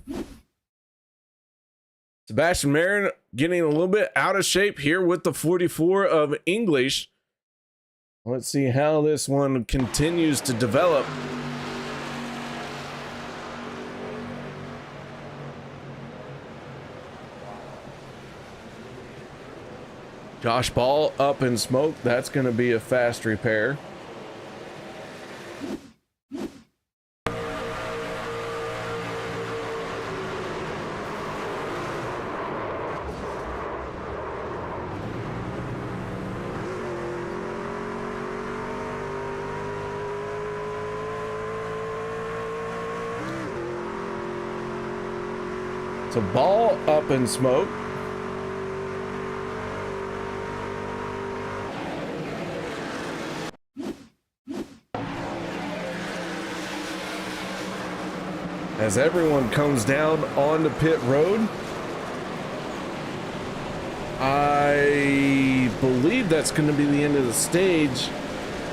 Sebastian Marin getting a little bit out of shape here with the 44 of English. Let's see how this one continues to develop. Josh Ball up in smoke. That's going to be a fast repair. So Ball up in smoke. As everyone comes down onto pit road, I believe that's going to be the end of the stage.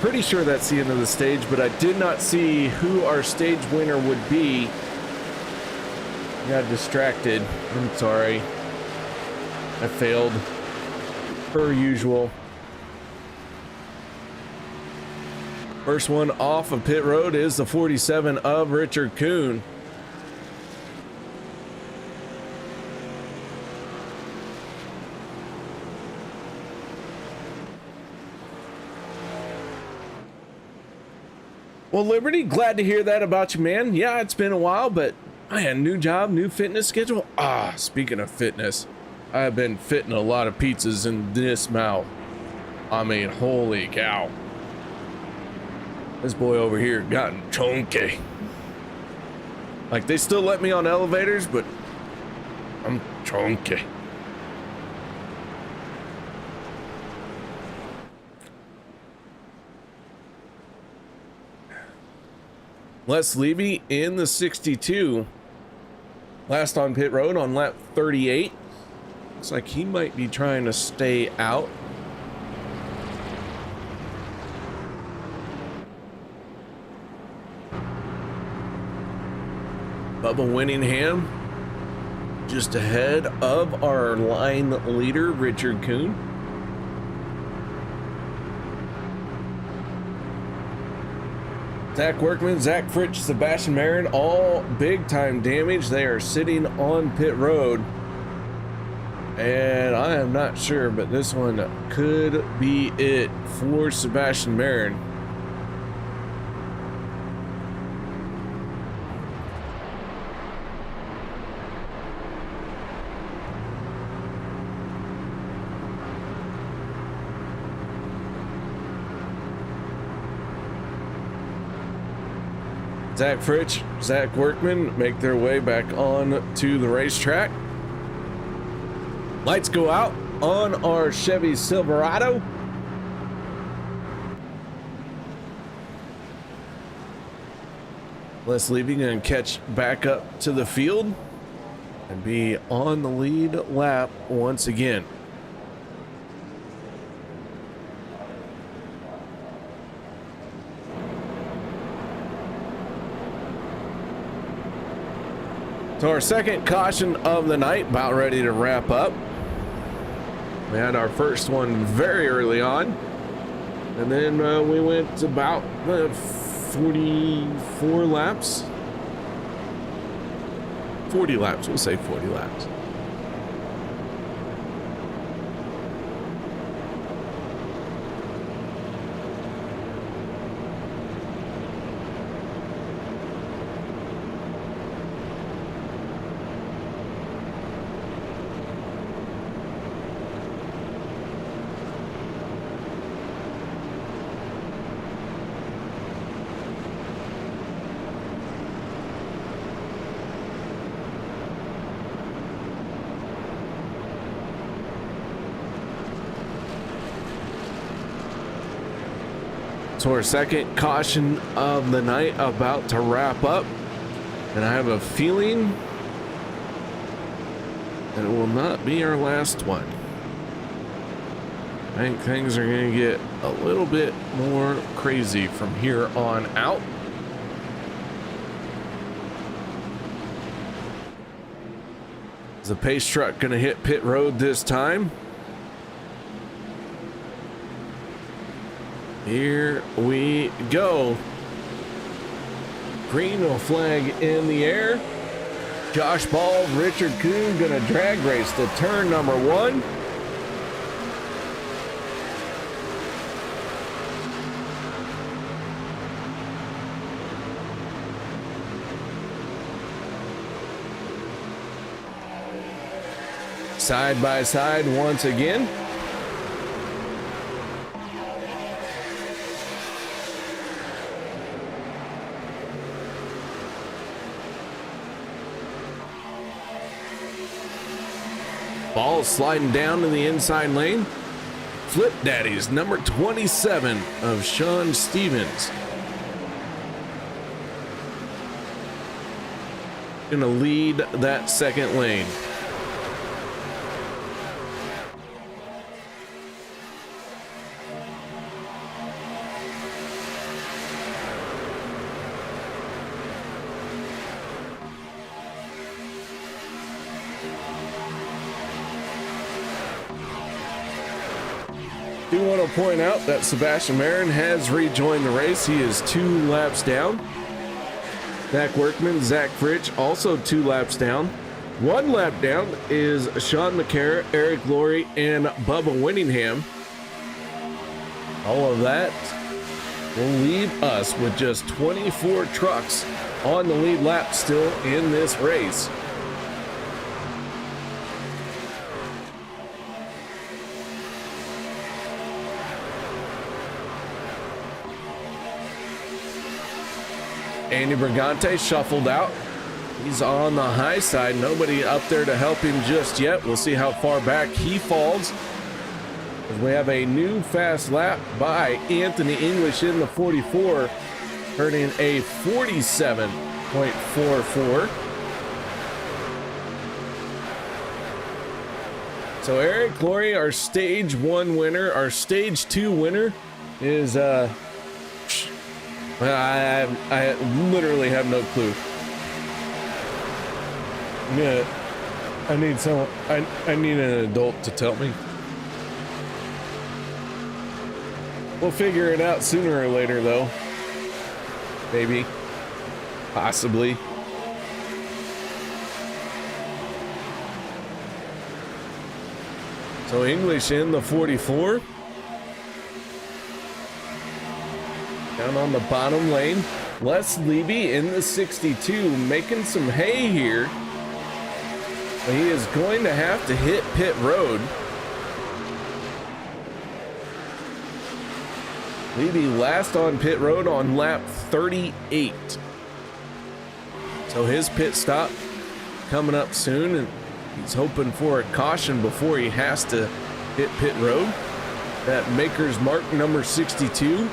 Pretty sure that's the end of the stage, but I did not see who our stage winner would be. Got distracted. I'm sorry. I failed. Per usual. First one off of pit road is the 47 of Richard Kuhn. Well, Liberty, glad to hear that about you, man. Yeah, it's been a while, but man, new job, new fitness schedule. Speaking of fitness, I've been fitting a lot of pizzas in this mouth. I mean, holy cow. This boy over here gotten chunky. Like, they still let me on elevators, but I'm chunky. Les Levy in the 62. Last on pit road on lap 38. Looks like he might be trying to stay out. Bubba Winningham just ahead of our line leader, Richard Kuhn. Zach Workman, Zach Fritsch, Sebastian Marin, all big time damage. They are sitting on pit road. And I am not sure, but this one could be it for Sebastian Marin. Zach Fritsch, Zach Workman make their way back on to the racetrack. Lights go out on our Chevy Silverado. Les Levy gonna catch back up to the field and be on the lead lap once again. So our second caution of the night, about ready to wrap up. We had our first one very early on, and then we went about 44 laps. 40 laps, we'll say 40 laps. So our second caution of the night about to wrap up, and I have a feeling it will not be our last one. I think things are going to get a little bit more crazy from here on out. Is the pace truck going to hit pit road this time? Here we go. Green flag in the air. Josh Ball, Richard Kuhn gonna drag race to turn number 1. Side by side once again. Ball sliding down to the inside lane. Flip Daddies, number 27 of Sean Stevens. Gonna lead that second lane. Do want to point out that Sebastian Marin has rejoined the race. He is 2 laps down. Zach Workman, Zach Fritsch also 2 laps down. 1 lap down is Sean McCarra, Eric Laurie, and Bubba Winningham. All of that will leave us with just 24 trucks on the lead lap still in this race. Andy Brigante shuffled out. He's on the high side. Nobody up there to help him just yet. We'll see how far back he falls. We have a new fast lap by Anthony English in the 44, earning a 47.44. So Eric Laurie, our stage 1 winner, our stage 2 winner is I literally have no clue. Yeah, I need someone. I need an adult to tell me. We'll figure it out sooner or later, though. Maybe, possibly. So English in the 44. Down on the bottom lane, Les Levy in the 62, making some hay here. But he is going to have to hit pit road. Levy last on pit road on lap 38. So his pit stop coming up soon, and he's hoping for a caution before he has to hit pit road. That Maker's Mark number 62.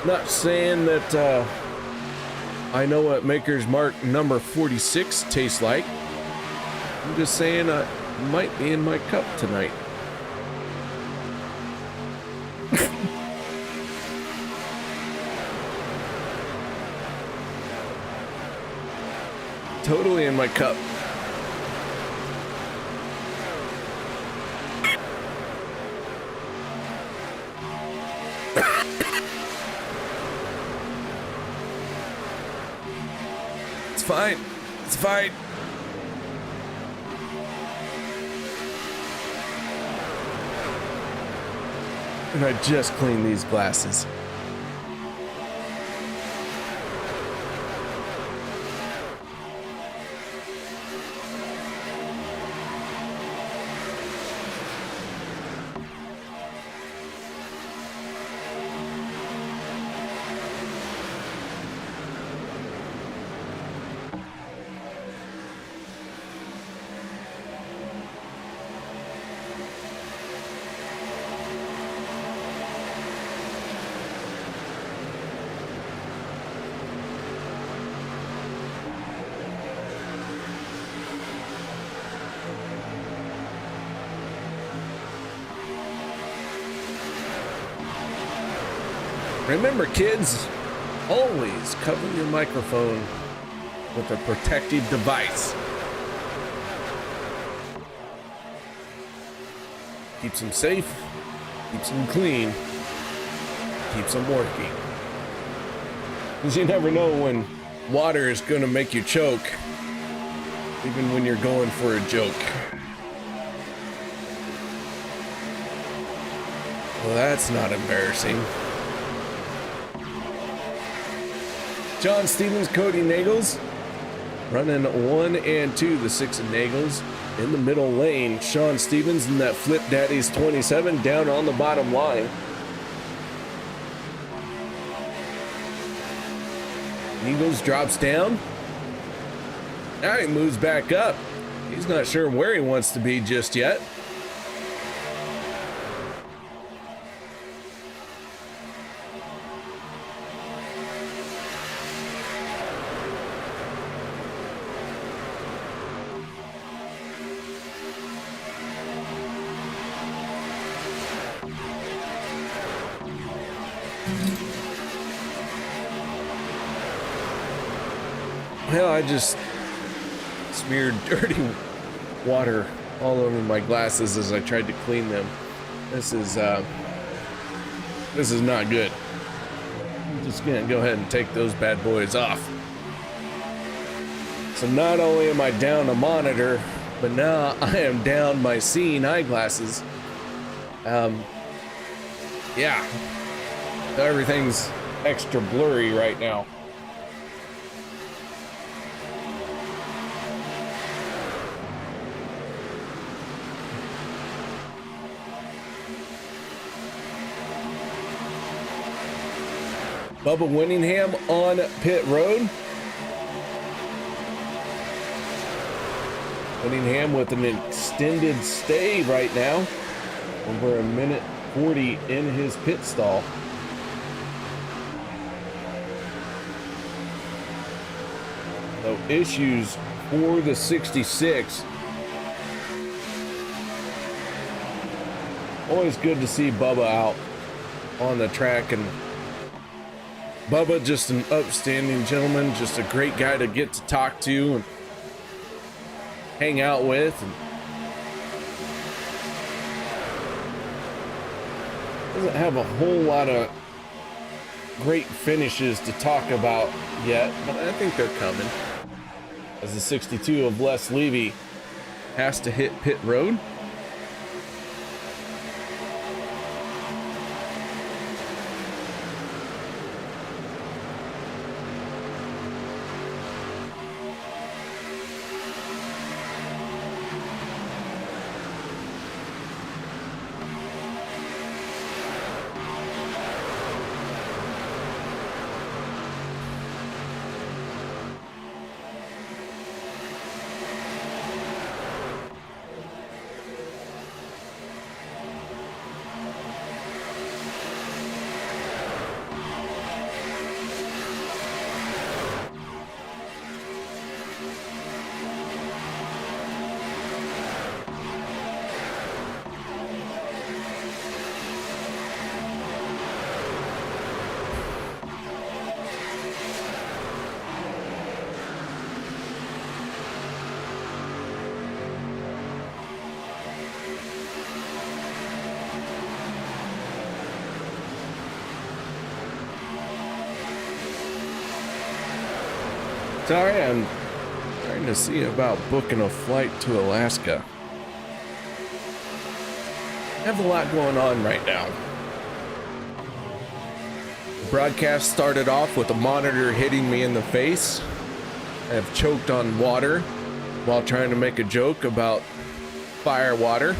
Not saying that I know what Maker's Mark number 46 tastes like. I'm just saying it might be in my cup tonight. Totally in my cup. It's fine. It's fine. And I just cleaned these glasses. Remember, kids, always cover your microphone with a protective device. Keeps them safe, keeps them clean, keeps them working. Because you never know when water is going to make you choke, even when you're going for a joke. Well, that's not embarrassing. John Stevens, Cody Nagels, running 1 and 2, the 6 of Nagels. In the middle lane, Sean Stevens in that Flip Daddy's 27 down on the bottom line. Eagles drops down. Now he moves back up. He's not sure where he wants to be just yet. Well, I just smeared dirty water all over my glasses as I tried to clean them. This is not good. I'm just gonna go ahead and take those bad boys off. So not only am I down a monitor, but now I am down my seeing eyeglasses. Yeah, everything's extra blurry right now. Bubba Winningham on pit road. Winningham with an extended stay right now. Over a minute 40 in his pit stall. So issues for the 66. Always good to see Bubba out on the track, and Bubba, just an upstanding gentleman, just a great guy to get to talk to and hang out with. And doesn't have a whole lot of great finishes to talk about yet, but I think they're coming. As the 62 of Les Levy has to hit pit road. Sorry, I'm trying to see about booking a flight to Alaska. I have a lot going on right now. The broadcast started off with a monitor hitting me in the face. I have choked on water while trying to make a joke about fire water.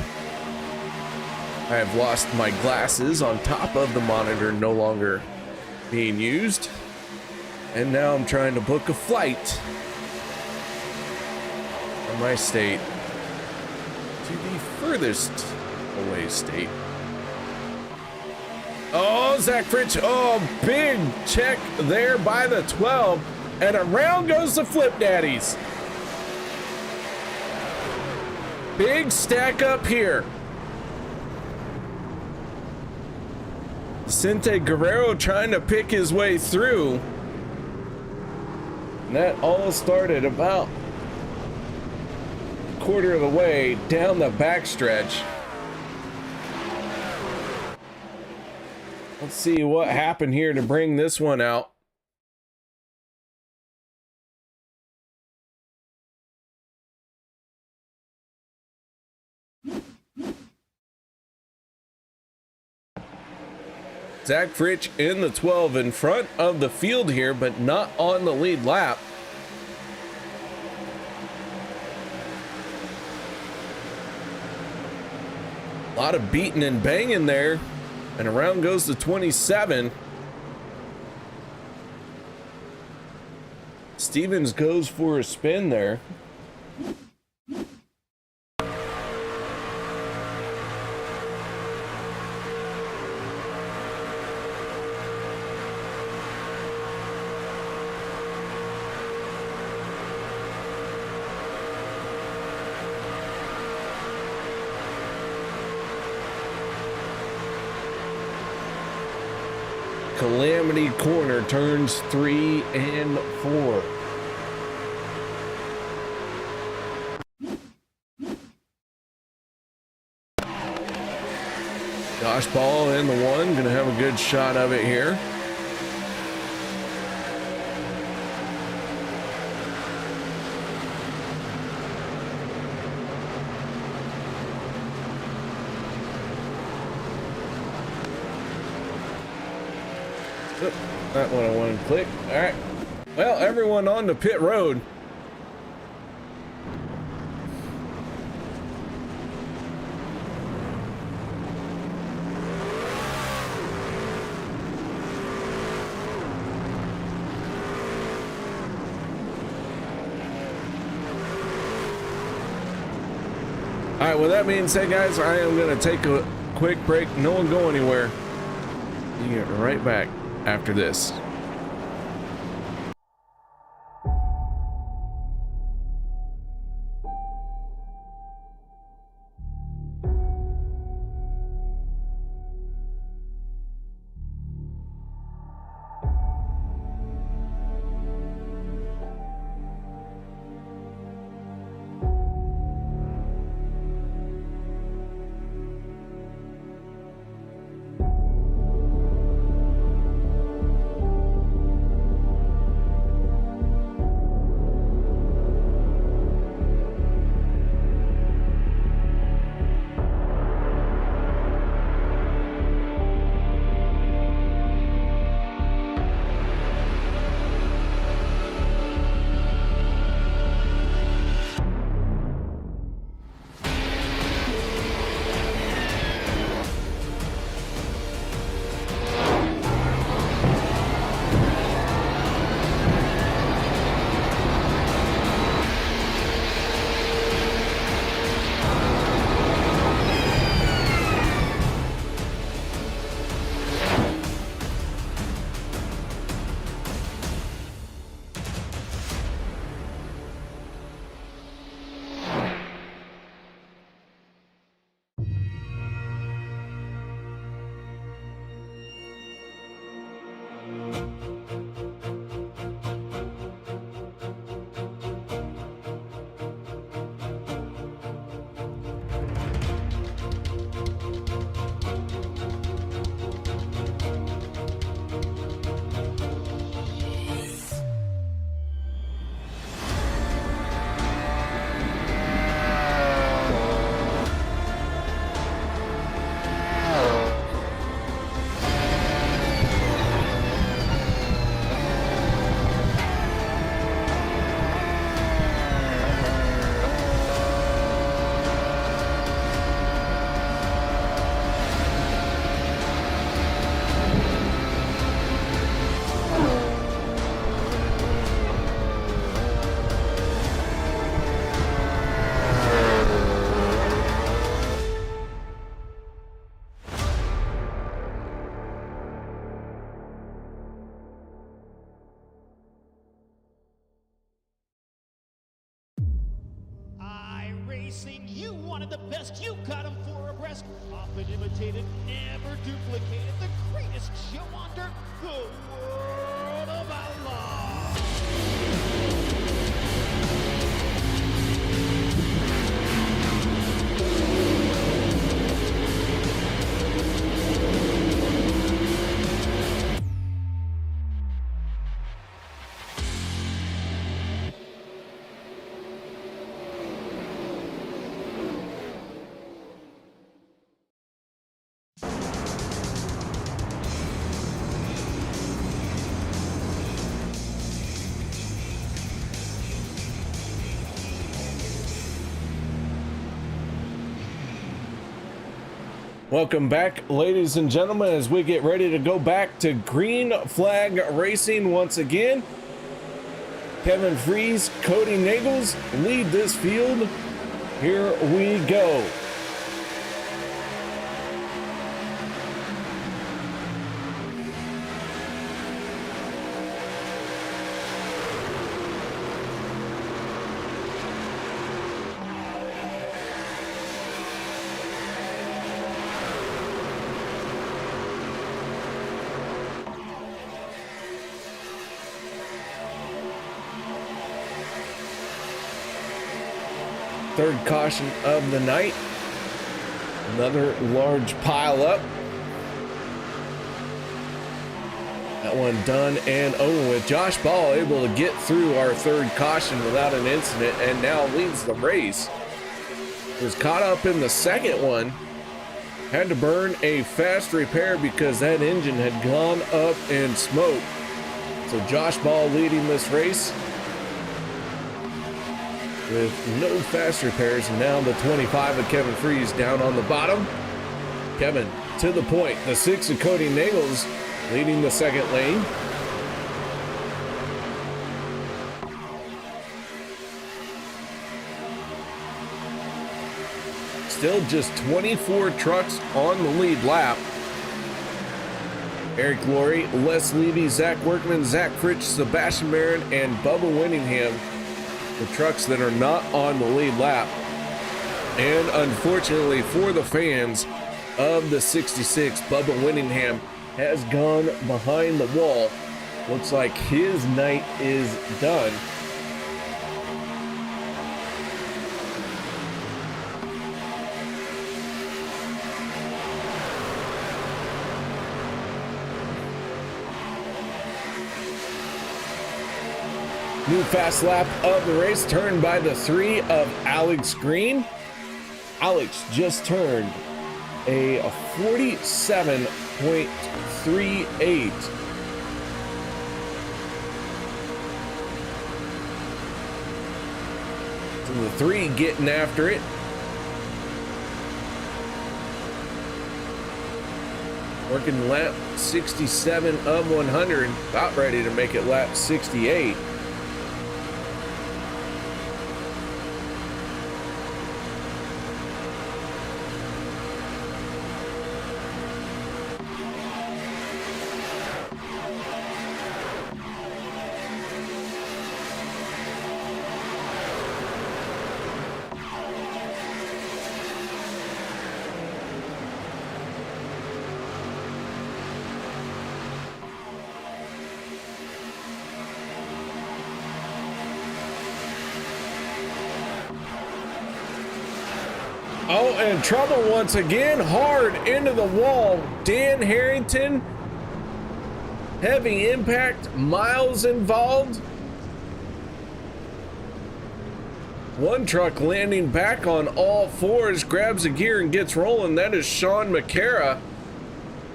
I have lost my glasses on top of the monitor no longer being used. And now I'm trying to book a flight from my state to the furthest away state. Oh, Zach Fritsch. Oh, big check there by the 12. And around goes the Flip Daddies. Big stack up here. Vicente Guerrero trying to pick his way through. And that all started about a quarter of the way down the backstretch. Let's see what happened here to bring this one out. Zach Fritsch in the 12 in front of the field here, but not on the lead lap. A lot of beating and banging there, and around goes the 27. Stevens goes for a spin there. Calamity Corner turns 3 and 4. Josh Ball in the 1, gonna have a good shot of it here. Not what I wanted to click. All right. Well, everyone on the pit road. All right, with that being said, guys, I am going to take a quick break. No one go anywhere. You get right back after this. Racing, you wanted the best, you got them 4 abreast. Often imitated, never duplicated. The greatest show on dirt, the World of Outlaws. Welcome back, ladies and gentlemen, as we get ready to go back to Green Flag Racing once again. Kevin Fries, Cody Nagels lead this field. Here we go. Third caution of the night. Another large pile up. That one done and over with. Josh Ball able to get through our third caution without an incident and now leads the race. Was caught up in the second one. Had to burn a fast repair because that engine had gone up in smoke. So Josh Ball leading this race with no fast repairs, and now the 25 of Kevin Fries down on the bottom. Kevin to the point. The 6 of Cody Nagels leading the second lane. Still just 24 trucks on the lead lap. Eric Laurie, Les Levy, Zach Workman, Zach Fritsch, Sebastian Barron, and Bubba Winningham, the trucks that are not on the lead lap. And unfortunately for the fans of the 66, Bubba Winningham has gone behind the wall. Looks like his night is done. New fast lap of the race, turned by the 3 of Alex Green. Alex just turned a 47.38. So the 3 getting after it. Working lap 67 of 100, about ready to make it lap 68. Oh, and trouble once again, hard into the wall. Dan Harrington, heavy impact, miles involved. One truck landing back on all fours, grabs a gear and gets rolling. That is Sean McCara.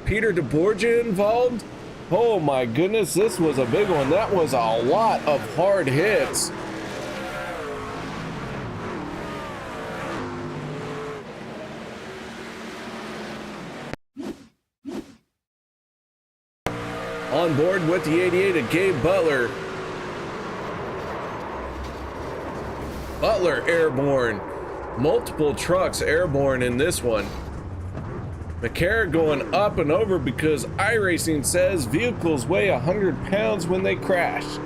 Peter DeBorgia involved. Oh my goodness, this was a big one. That was a lot of hard hits. On board with the 88 of Gabe Butler. Butler airborne. Multiple trucks airborne in this one. McCarra going up and over because iRacing says vehicles weigh 100 pounds when they crash.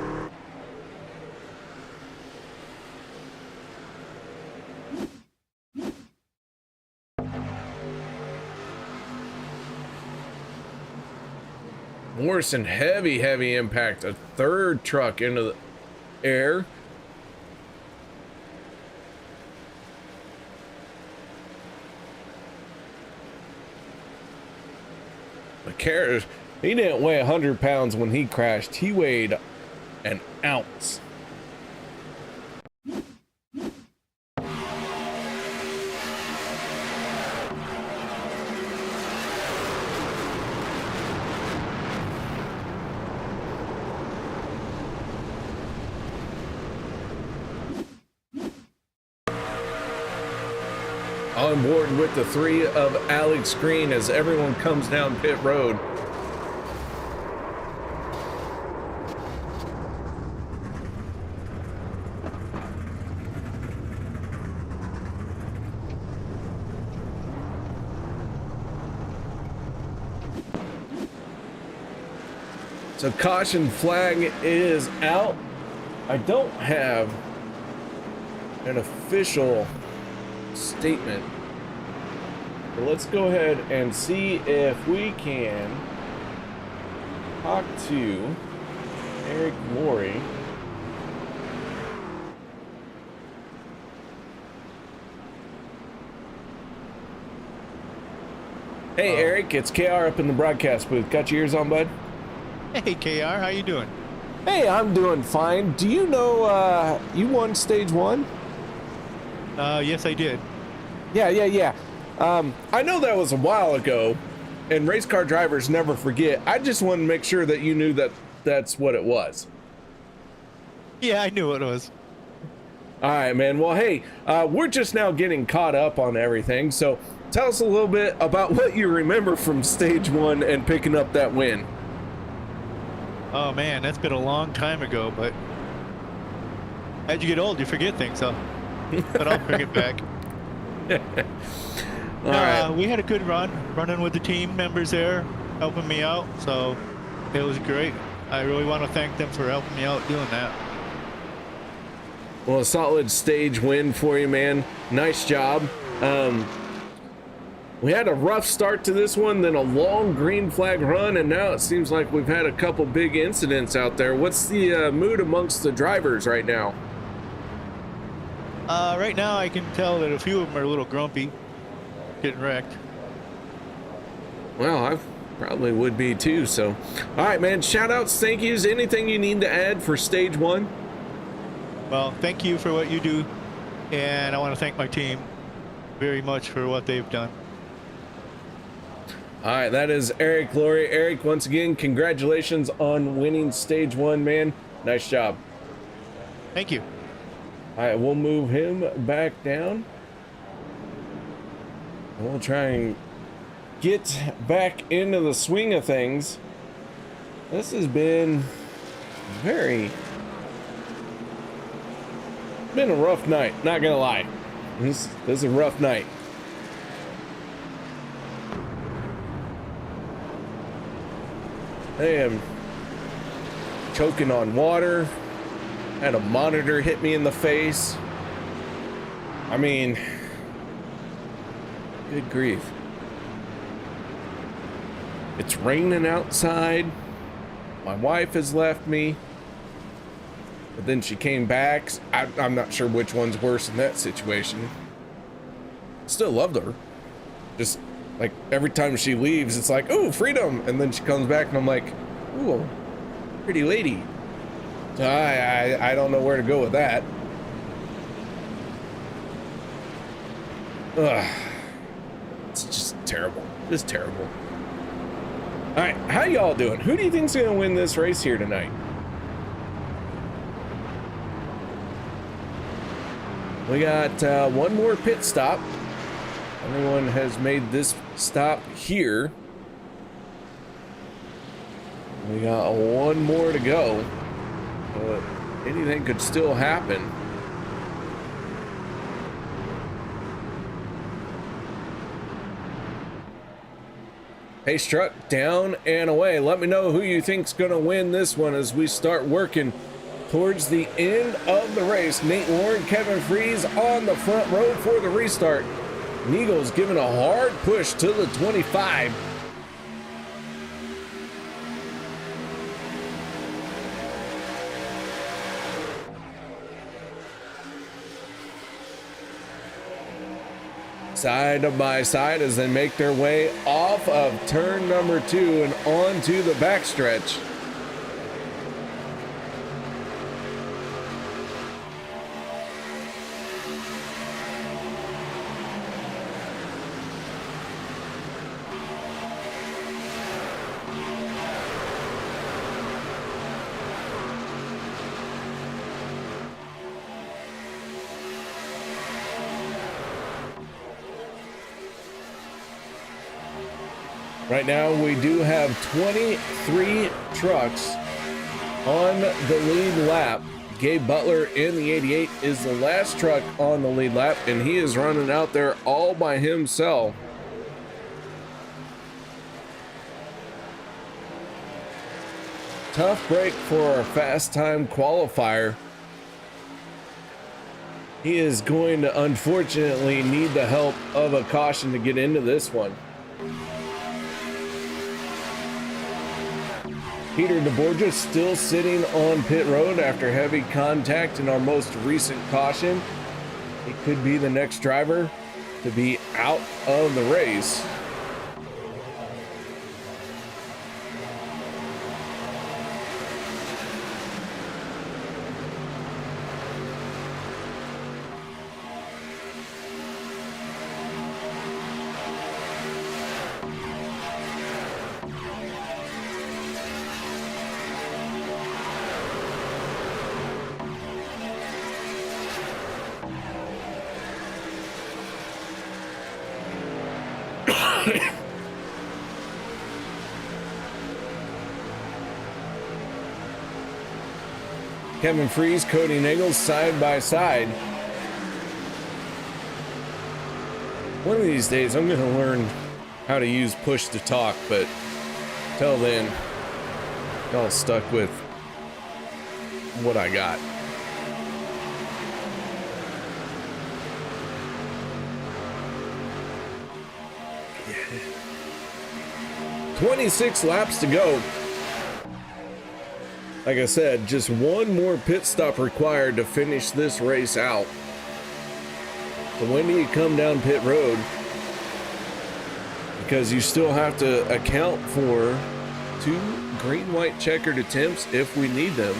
Morrison, heavy impact. A third truck into the air. McCarran, he didn't weigh 100 pounds when he crashed. He weighed an ounce. On board with the 3 of Alex Green as everyone comes down pit road. So caution flag is out. I don't have an official statement, but let's go ahead and see if we can talk to Eric Laurie. Hey Eric, it's KR up in the broadcast booth. Got your ears on, bud? Hey KR, how you doing? Hey, I'm doing fine. Do you know you won stage 1? Yes, I did. Yeah. I know that was a while ago, and race car drivers never forget. I just wanted to make sure that you knew that that's what it was. Yeah, I knew what it was. All right, man. Well, hey, we're just now getting caught up on everything. So tell us a little bit about what you remember from stage 1 and picking up that win. Oh man, that's been a long time ago, but as you get old, you forget things, so but I'll bring it back. All right. We had a good running with the team members there, helping me out, so it was great. I really want to thank them for helping me out doing that. Well, a solid stage win for you, man. Nice job. We had a rough start to this one, then a long green flag run, and now it seems like we've had a couple big incidents out there. What's the mood amongst the drivers right now? Right now, I can tell that a few of them are a little grumpy, getting wrecked. Well, I probably would be too, so. All right, man, shout outs, thank yous, anything you need to add for stage 1? Well, thank you for what you do, and I want to thank my team very much for what they've done. All right, that is Eric Laurie. Eric, once again, congratulations on winning stage 1, man. Nice job. Thank you. All right, we'll move him back down. And we'll try and get back into the swing of things. This has been been a rough night, not gonna lie. This is a rough night. I am choking on water. Had a monitor hit me in the face. I mean, good grief. It's raining outside. My wife has left me. But then she came back. I'm not sure which one's worse in that situation. Still loved her. Just like every time she leaves, it's like, oh, freedom. And then she comes back and I'm like, ooh, pretty lady. So I don't know where to go with that. Ugh. It's just terrible. Just terrible. All right, how y'all doing? Who do you think's gonna win this race here tonight? We got one more pit stop. Everyone has made this stop here. We got one more to go. But anything could still happen. Pace truck down and away. Let me know who you think's gonna win this one as we start working towards the end of the race. Nate Warren, Kevin Freeze on the front row for the restart. Eagles giving a hard push to the 25. side by side as they make their way off of turn number 2 and onto the backstretch. Right now, we do have 23 trucks on the lead lap. Gabe Butler in the 88 is the last truck on the lead lap, and he is running out there all by himself. Tough break for our fast time qualifier. He is going to unfortunately need the help of a caution to get into this one. Peter DeBorgia still sitting on pit road after heavy contact in our most recent caution. He could be the next driver to be out of the race. Kevin Freeze, Cody Nichols, side by side. One of these days, I'm going to learn how to use push to talk, but till then, y'all stuck with what I got. Yeah. 26 laps to go. Like I said, just one more pit stop required to finish this race out. So when do you come down pit road? Because you still have to account for 2 green-white checkered attempts if we need them.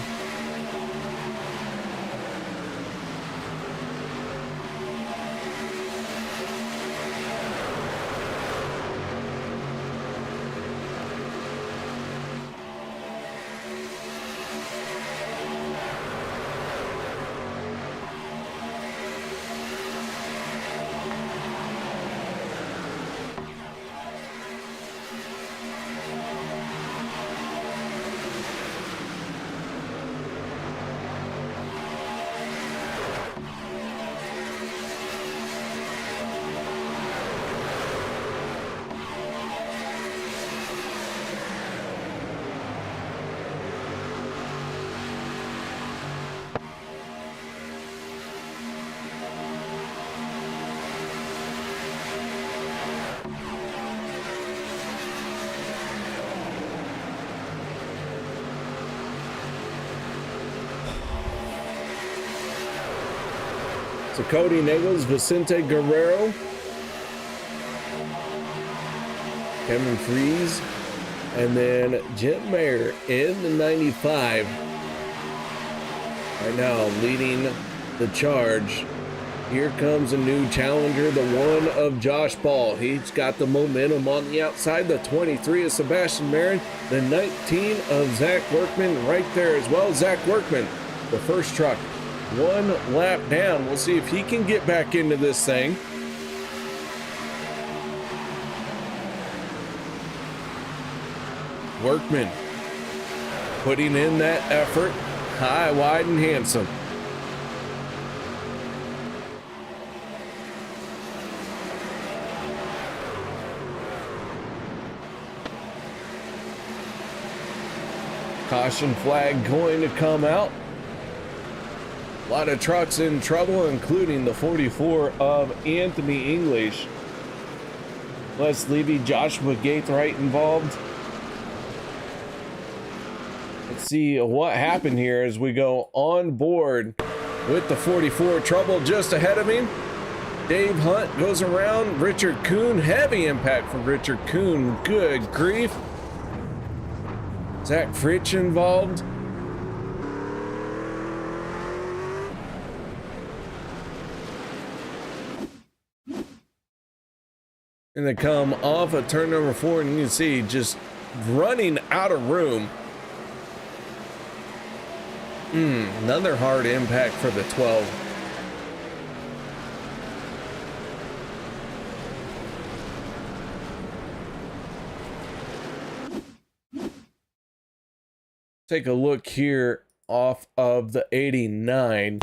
So Cody Nichols, Vicente Guerrero, Kevin Freeze, and then Jim Mayer in the 95. Right now leading the charge. Here comes a new challenger, the one of Josh Ball. He's got the momentum on the outside. The 23 of Sebastian Marin, the 19 of Zach Workman right there as well. Zach Workman, the first truck. 1 lap down. We'll see if he can get back into this thing. Workman putting in that effort. High, wide, and handsome. Caution flag going to come out. A lot of trucks in trouble, including the 44 of Anthony English. Les Levy, Joshua Gaithright involved. Let's see what happened here as we go on board with the 44. Trouble just ahead of him. Dave Hunt goes around. Richard Kuhn, heavy impact from Richard Kuhn. Good grief. Zach Fritsch involved. And they come off of turn number 4, and you can see just running out of room. Another hard impact for the 12. Take a look here off of the 89.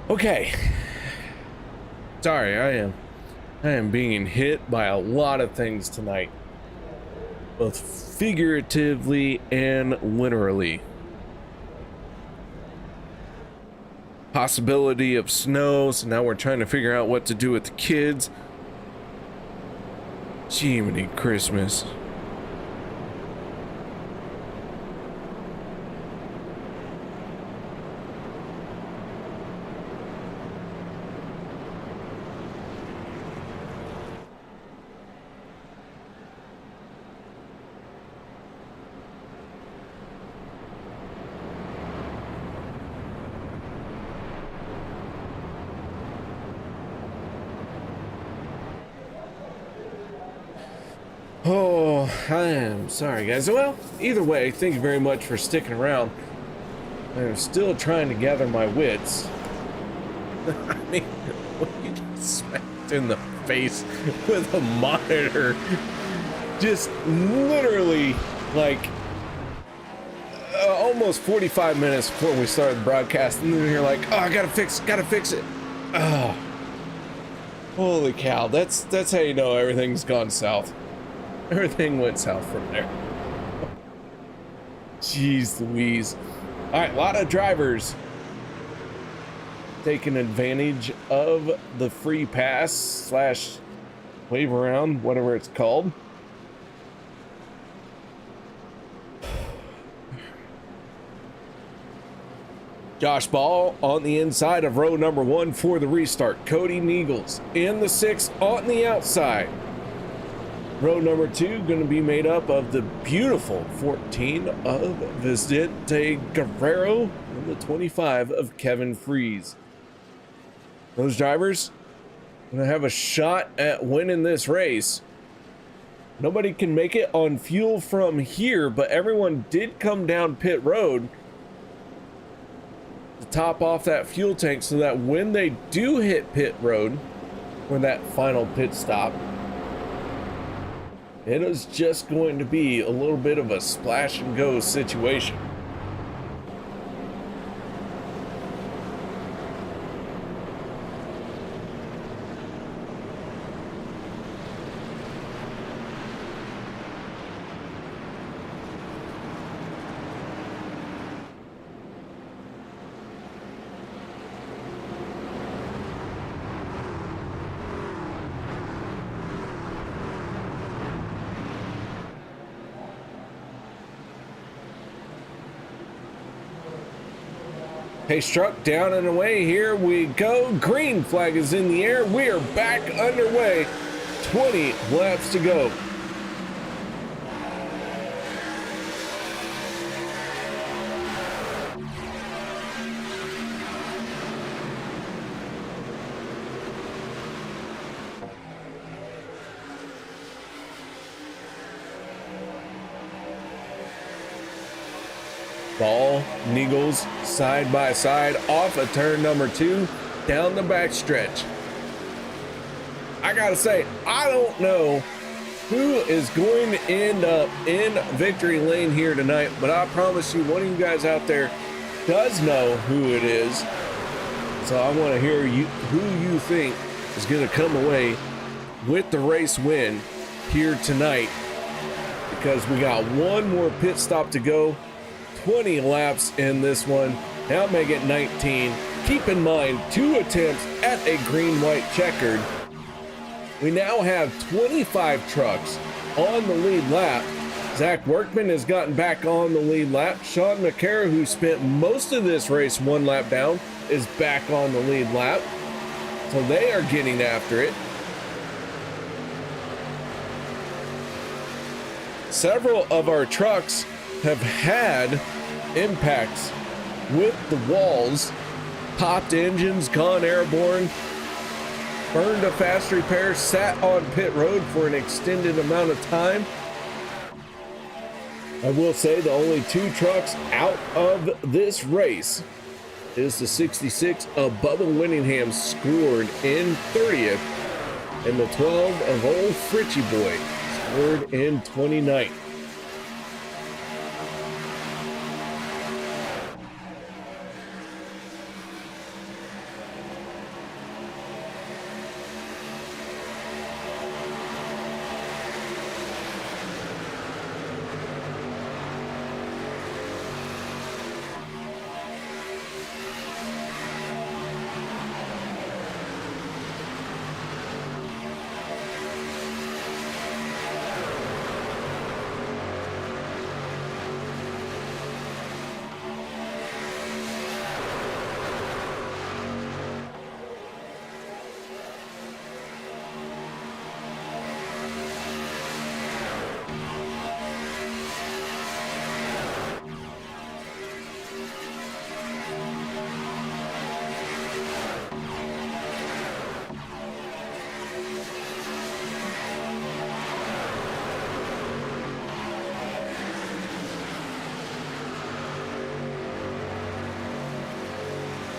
Okay. Sorry, I am being hit by a lot of things tonight, both figuratively and literally. Possibility of snow, so now we're trying to figure out what to do with the kids. Jiminy Christmas. Oh, I am sorry, guys. Well, either way, thank you very much for sticking around. I'm still trying to gather my wits. I mean, you get smacked in the face with a monitor. Just literally, like, almost 45 minutes before we started the broadcast, and then you're like, oh, I gotta fix it. Oh, holy cow. That's how you know everything's gone south. Everything went south from there. Jeez Louise. All right, a lot of drivers taking advantage of the free pass / wave around, whatever it's called. Josh Ball on the inside of row number 1 for the restart. Cody Neagles in the 6 on the outside. Row number 2 going to be made up of the beautiful 14 of Vicente Guerrero and the 25 of Kevin Freeze. Those drivers going to have a shot at winning this race. Nobody can make it on fuel from here, but everyone did come down pit road to top off that fuel tank so that when they do hit pit road for that final pit stop, it is just going to be a little bit of a splash and go situation. Pace truck down and away. Here we go. Green flag is in the air. We are back underway. 20 laps to go. Ball, Niggles, side by side, off of turn number 2, down the backstretch. I gotta say, I don't know who is going to end up in victory lane here tonight, but I promise you, one of you guys out there does know who it is. So I want to hear who you think is going to come away with the race win here tonight, because we got one more pit stop to go. 20 laps in this one. Now make it 19. Keep in mind, 2 attempts at a green-white checkered. We now have 25 trucks on the lead lap. Zach Workman has gotten back on the lead lap. Sean McCarra, who spent most of this race 1 lap down, is back on the lead lap. So they are getting after it. Several of our trucks have had impacts with the walls, popped engines, gone airborne, burned a fast repair, sat on pit road for an extended amount of time. I will say the only 2 trucks out of this race is the 66 of Bubba Winningham, scored in 30th, and the 12 of old Fritchie Boy scored in 29th.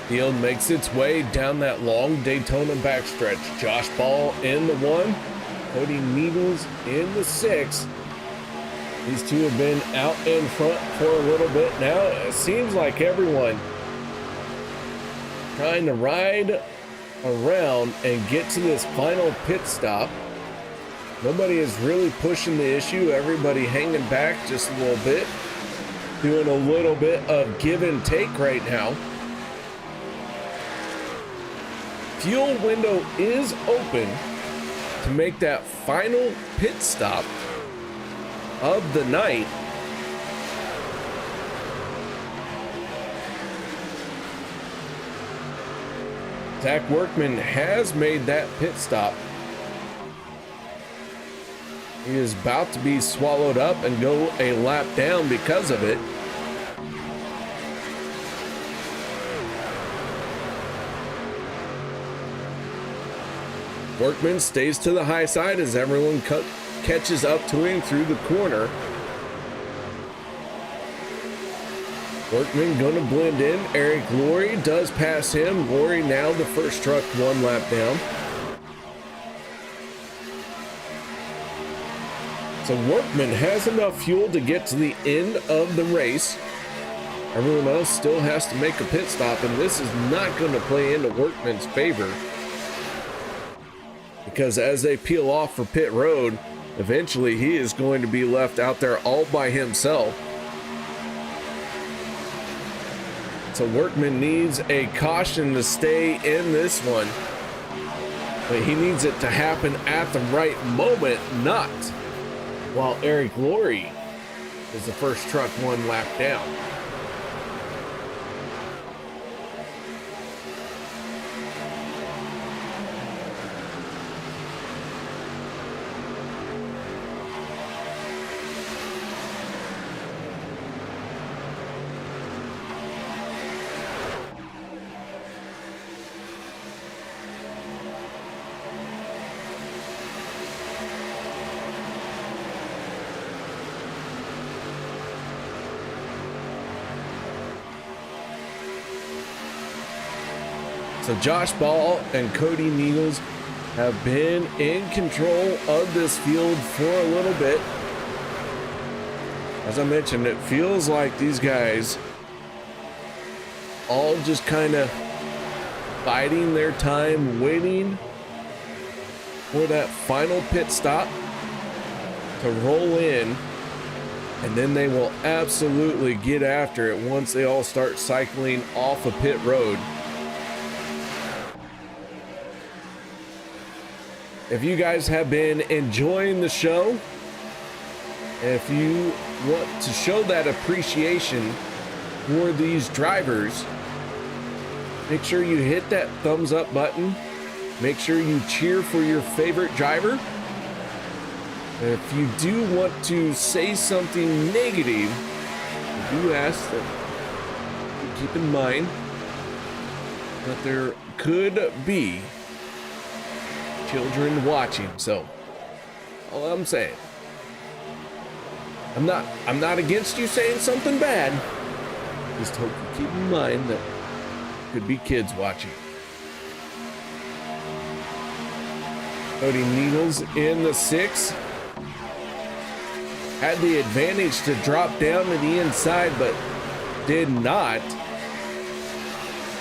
Field makes its way down that long Daytona backstretch. Josh Ball in the 1, Cody Needles in the 6. These two have been out in front for a little bit now. It seems like everyone trying to ride around and get to this final pit stop. Nobody is really pushing the issue. Everybody hanging back just a little bit, doing a little bit of give and take right now. Fuel window is open to make that final pit stop of the night. Zach Workman has made that pit stop. He is about to be swallowed up and go a lap down because of it. Workman stays to the high side as everyone catches up to him through the corner. Workman gonna blend in. Eric Laurie does pass him. Laurie now the first truck 1 lap down. So Workman has enough fuel to get to the end of the race. Everyone else still has to make a pit stop, and this is not going to play into Workman's favor, because as they peel off for pit road, eventually he is going to be left out there all by himself. So Workman needs a caution to stay in this one, but he needs it to happen at the right moment, not while Eric Laurie is the first truck 1 lap down. So Josh Ball and Cody Needles have been in control of this field for a little bit. As I mentioned, it feels like these guys all just kind of biding their time, waiting for that final pit stop to roll in, and then they will absolutely get after it once they all start cycling off a pit road. If you guys have been enjoying the show, if you want to show that appreciation for these drivers, make sure you hit that thumbs up button. Make sure you cheer for your favorite driver. If you do want to say something negative, I do ask that you keep in mind that there could be children watching. So all I'm saying, I'm not against you saying something bad. Just hope you keep in mind that could be kids watching. Cody Needles in the 6. Had the advantage to drop down to the inside, but did not.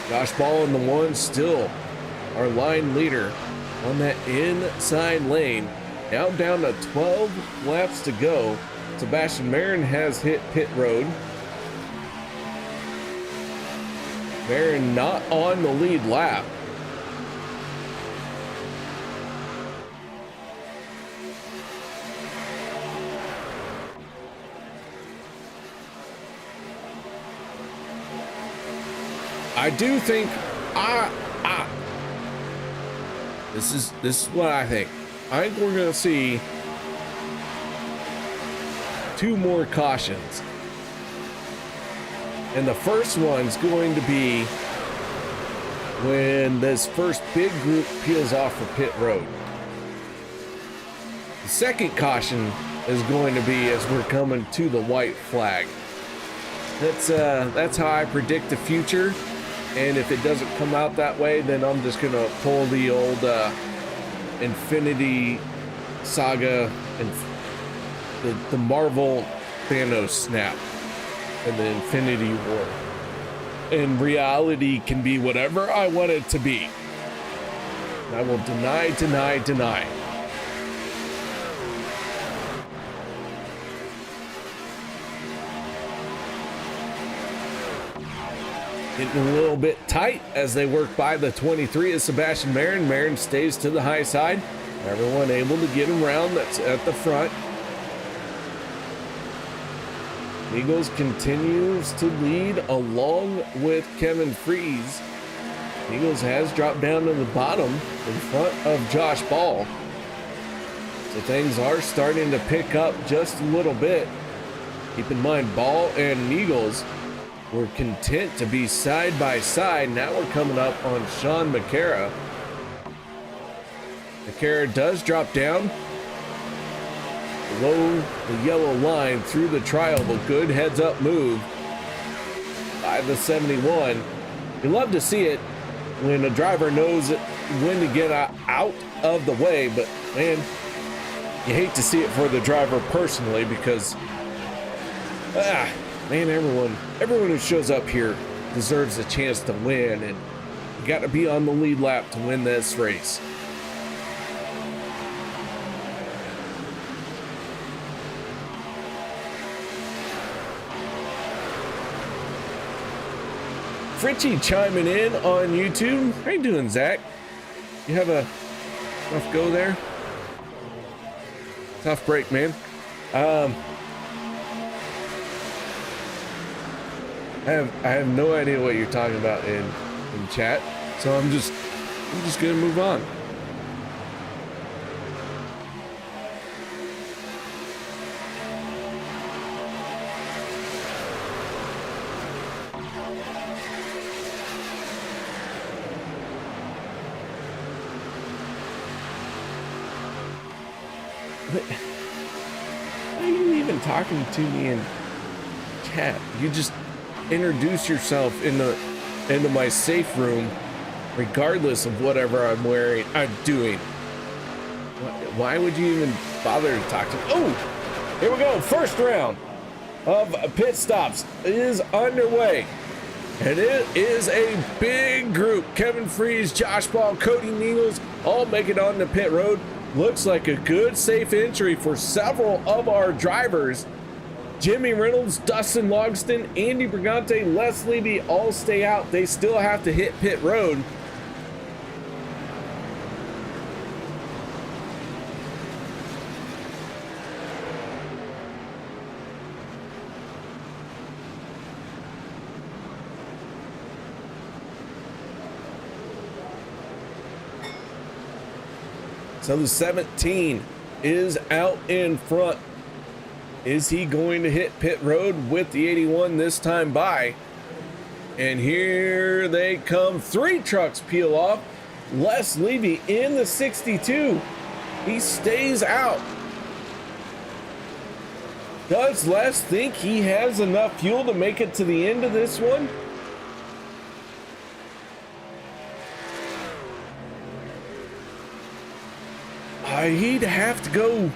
Josh Ball in the 1, still our line leader on that inside lane. Now down to 12 laps to go. Sebastian Marin has hit pit road. Marin not on the lead lap. I do think this is what I think. I think we're gonna see 2 more cautions. And the first one's going to be when this first big group peels off the pit road. The second caution is going to be as we're coming to the white flag. That's how I predict the future. And if it doesn't come out that way, then I'm just gonna pull the old Infinity Saga and the Marvel Thanos snap and the Infinity War. And reality can be whatever I want it to be. I will deny. Getting a little bit tight as they work by the 23 is Sebastian Marin. Marin stays to the high side. Everyone able to get around that's at the front. Eagles continues to lead along with Kevin Freeze. Eagles has dropped down to the bottom in front of Josh Ball. So things are starting to pick up just a little bit. Keep in mind, Ball and Eagles were content to be side by side. Now we're coming up on Sean McCara. McCara does drop down below the yellow line through the trial, but good heads up move by the 71. You love to see it when a driver knows when to get out of the way, but man, you hate to see it for the driver personally because man, everyone who shows up here deserves a chance to win, and you got to be on the lead lap to win this race. Fritchie chiming in on YouTube. How you doing, Zach? You have a rough go there? Tough break, man. I have no idea what you're talking about in chat, so I'm just gonna move on. Why are you even talking to me in chat? You just introduce yourself into my safe room regardless of whatever I'm doing. Why would you even bother to talk to me? Oh, here we go. First round of pit stops is underway. And it is a big group. Kevin Freeze, Josh Ball, Cody Neagles all make it on the pit road. Looks like a good, safe entry for several of our drivers. Jimmy Reynolds, Dustin Logston, Andy Brigante, Les Levy all stay out. They still have to hit pit road. So the 17 is out in front. Is he going to hit pit road with the 81 this time by? And here they come. 3 trucks peel off. Les Levy in the 62. He stays out. Does Les think he has enough fuel to make it to the end of this one? He'd have to go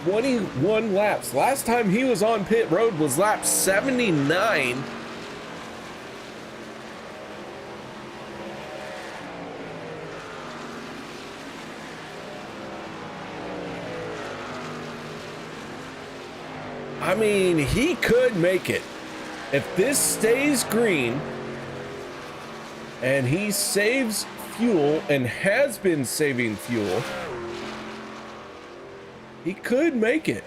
21 laps. Last time he was on pit road was lap 79. I mean, he could make it. If this stays green and he saves fuel and has been saving fuel, he could make it.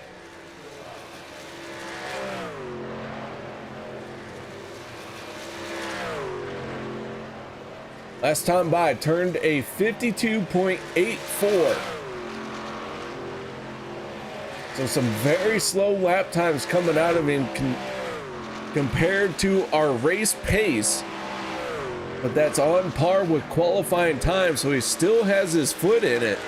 Last time by turned a 52.84. So some very slow lap times coming out of him compared to our race pace. But that's on par with qualifying time, so he still has his foot in it.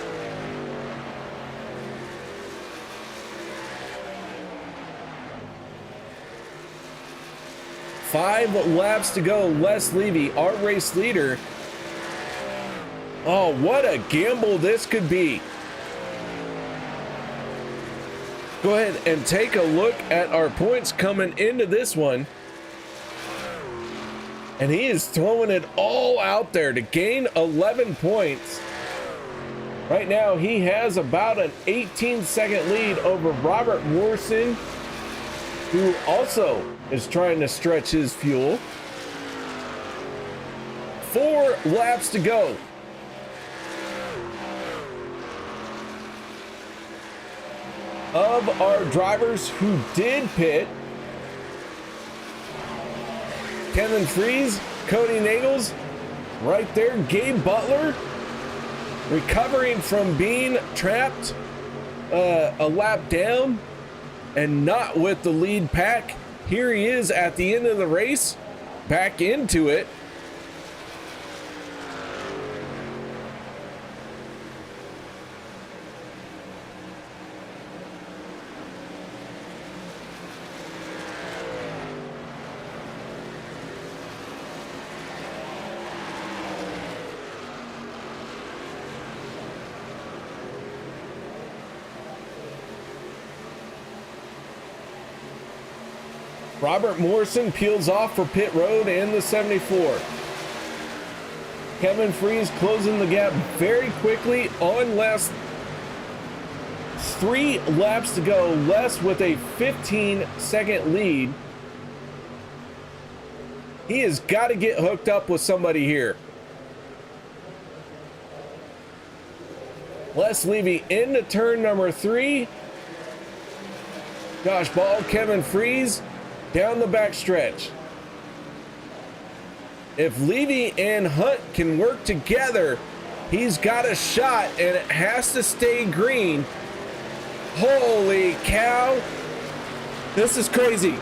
Five laps to go. Les Levy, our race leader. Oh, what a gamble this could be. Go ahead and take a look at our points coming into this one. And he is throwing it all out there to gain 11 points. Right now, he has about an 18-second lead over Robert Morrison, who also is trying to stretch his fuel. 4 laps to go. Of our drivers who did pit, Kevin Freeze, Cody Neagles, right there. Gabe Butler, recovering from being trapped a lap down and not with the lead pack. Here he is at the end of the race, back into it. Robert Morrison peels off for pit road and the 74. Kevin Freeze closing the gap very quickly on Les. 3 laps to go. Les with a 15-second lead. He has got to get hooked up with somebody here. Les Levy into turn number 3. Josh Ball, Kevin Freeze down the back stretch. If Levy and Hunt can work together, he's got a shot, and it has to stay green. Holy cow. This is crazy.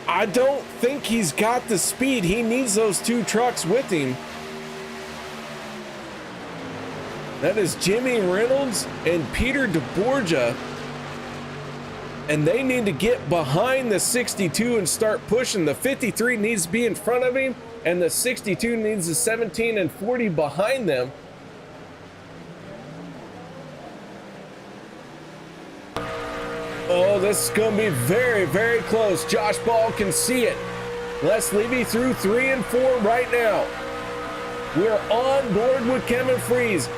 I don't think he's got the speed. He needs those 2 trucks with him. That is Jimmy Reynolds and Peter DeBorgia. and they need to get behind the 62 and start pushing. The 53 needs to be in front of him, and the 62 needs the 17 and 40 behind them. Oh, this is going to be very, very close. Josh Ball can see it. Les Levy through 3 and 4 right now. We're on board with Kevin Freeze.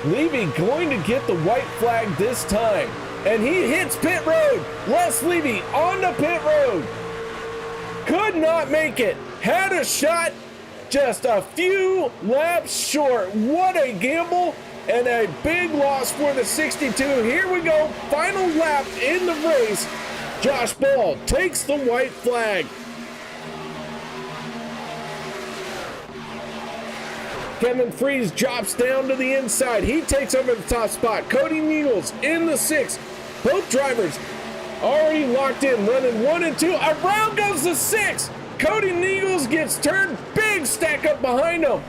Levy going to get the white flag this time. And he hits pit road. Les Levy on the pit road. Could not make it. Had a shot, just a few laps short. What a gamble and a big loss for the 62. Here we go. Final lap in the race. Josh Ball takes the white flag. Kevin Freeze drops down to the inside. He takes over the top spot. Cody Needles in the 6. Both drivers already locked in, running 1 and 2. Around goes the 6. Cody Needles gets turned. Big stack up behind him.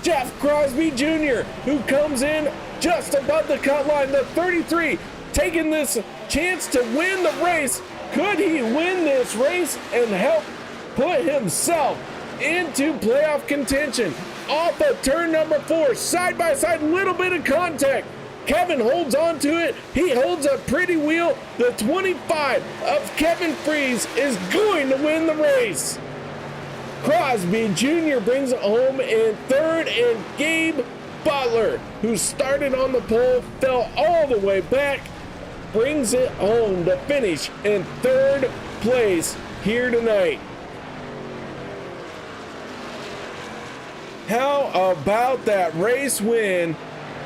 Jeff Crosby Jr., who comes in just above the cut line. The 33 taking this chance to win the race. Could he win this race and help put himself into playoff contention? Off of turn number 4, side by side, little bit of contact. Kevin holds on to it. He holds a pretty wheel. The 25 of Kevin Freeze is going to win the race. Crosby Jr. brings it home in 3rd, and Gabe Butler, who started on the pole, fell all the way back, brings it home to finish in 3rd place here tonight. How about that race win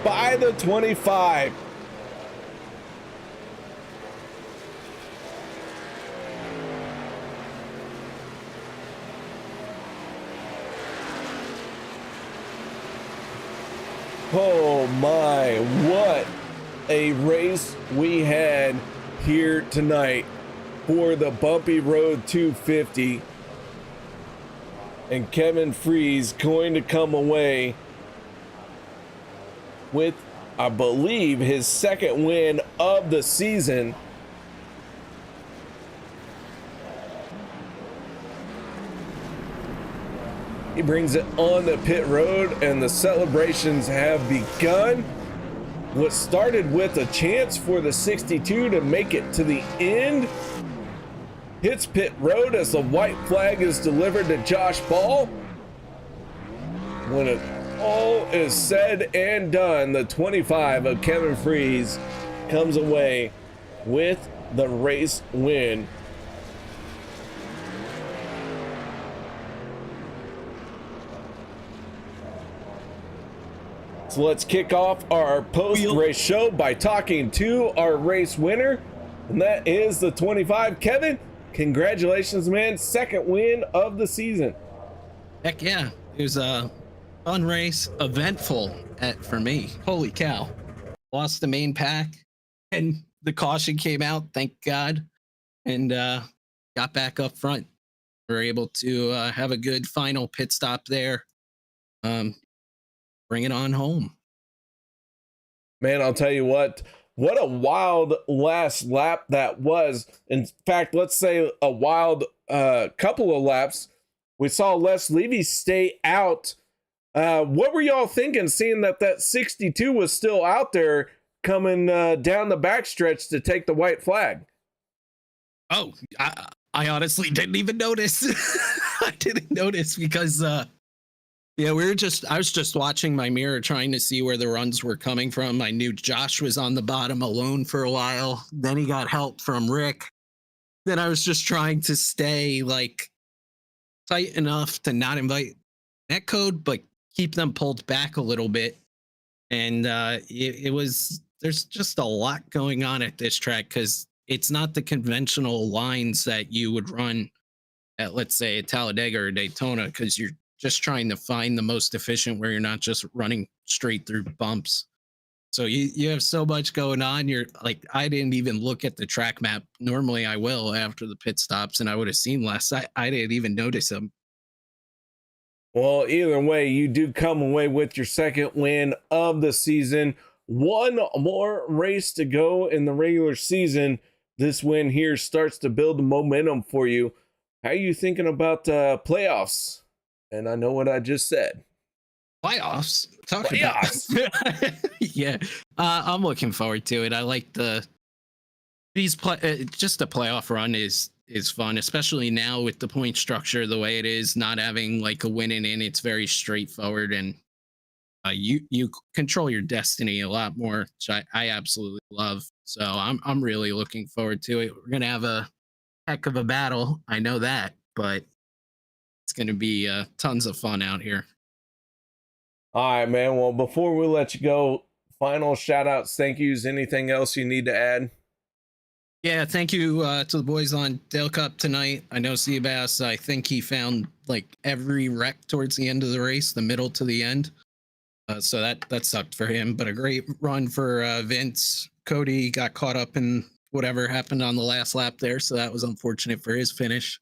by the 25? Oh my, what a race we had here tonight for the Bumpy Road 250. And Kevin Freeze going to come away with, I believe, his 2nd win of the season. He brings it on the pit road, and the celebrations have begun. What started with a chance for the 62 to make it to the end hits pit road as the white flag is delivered to Josh Ball. When it all is said and done, the 25 of Kevin Freeze comes away with the race win. So let's kick off our post-race show by talking to our race winner, and that is the 25. Kevin, congratulations, man. 2nd win of the season. Heck yeah. It was a fun race, eventful for me. Holy cow. Lost the main pack and the caution came out, thank God, and got back up front. We were able to have a good final pit stop there. Bring it on home. Man, I'll tell you what a wild last lap that was. In fact, let's say a wild couple of laps. We saw Les Levy stay out. What were y'all thinking, seeing that 62 was still out there coming down the backstretch to take the white flag? Oh, I honestly didn't even notice. I didn't notice because yeah, I was just watching my mirror trying to see where the runs were coming from. I knew Josh was on the bottom alone for a while. Then he got help from Rick. Then I was just trying to stay like tight enough to not invite net code, but keep them pulled back a little bit. And there's just a lot going on at this track because it's not the conventional lines that you would run at, let's say, a Talladega or Daytona, because you're just trying to find the most efficient where you're not just running straight through bumps. So you have so much going on. You're like, I didn't even look at the track map. Normally I will after the pit stops, and I would have seen less. I didn't even notice them. Well, either way, you do come away with your 2nd win of the season. One more race to go in the regular season. this win here starts to build momentum for you. How are you thinking about playoffs? And I know what I just said. Playoffs. Playoffs. Yeah. I'm looking forward to it. I like just a playoff run is fun, especially now with the point structure the way it is, not having like a win in. It's very straightforward, and you control your destiny a lot more, which I absolutely love. So I'm really looking forward to it. We're gonna have a heck of a battle, I know that, but it's gonna be tons of fun out here. All right, man. Well, before we let you go, final shout outs, thank yous, anything else you need to add? Yeah, thank you to the boys on Dale Cup tonight. I know Seabass, I think he found like every wreck towards the end of the race, the middle to the end. So that sucked for him, but a great run for Vince. Cody got caught up in whatever happened on the last lap there, so that was unfortunate for his finish.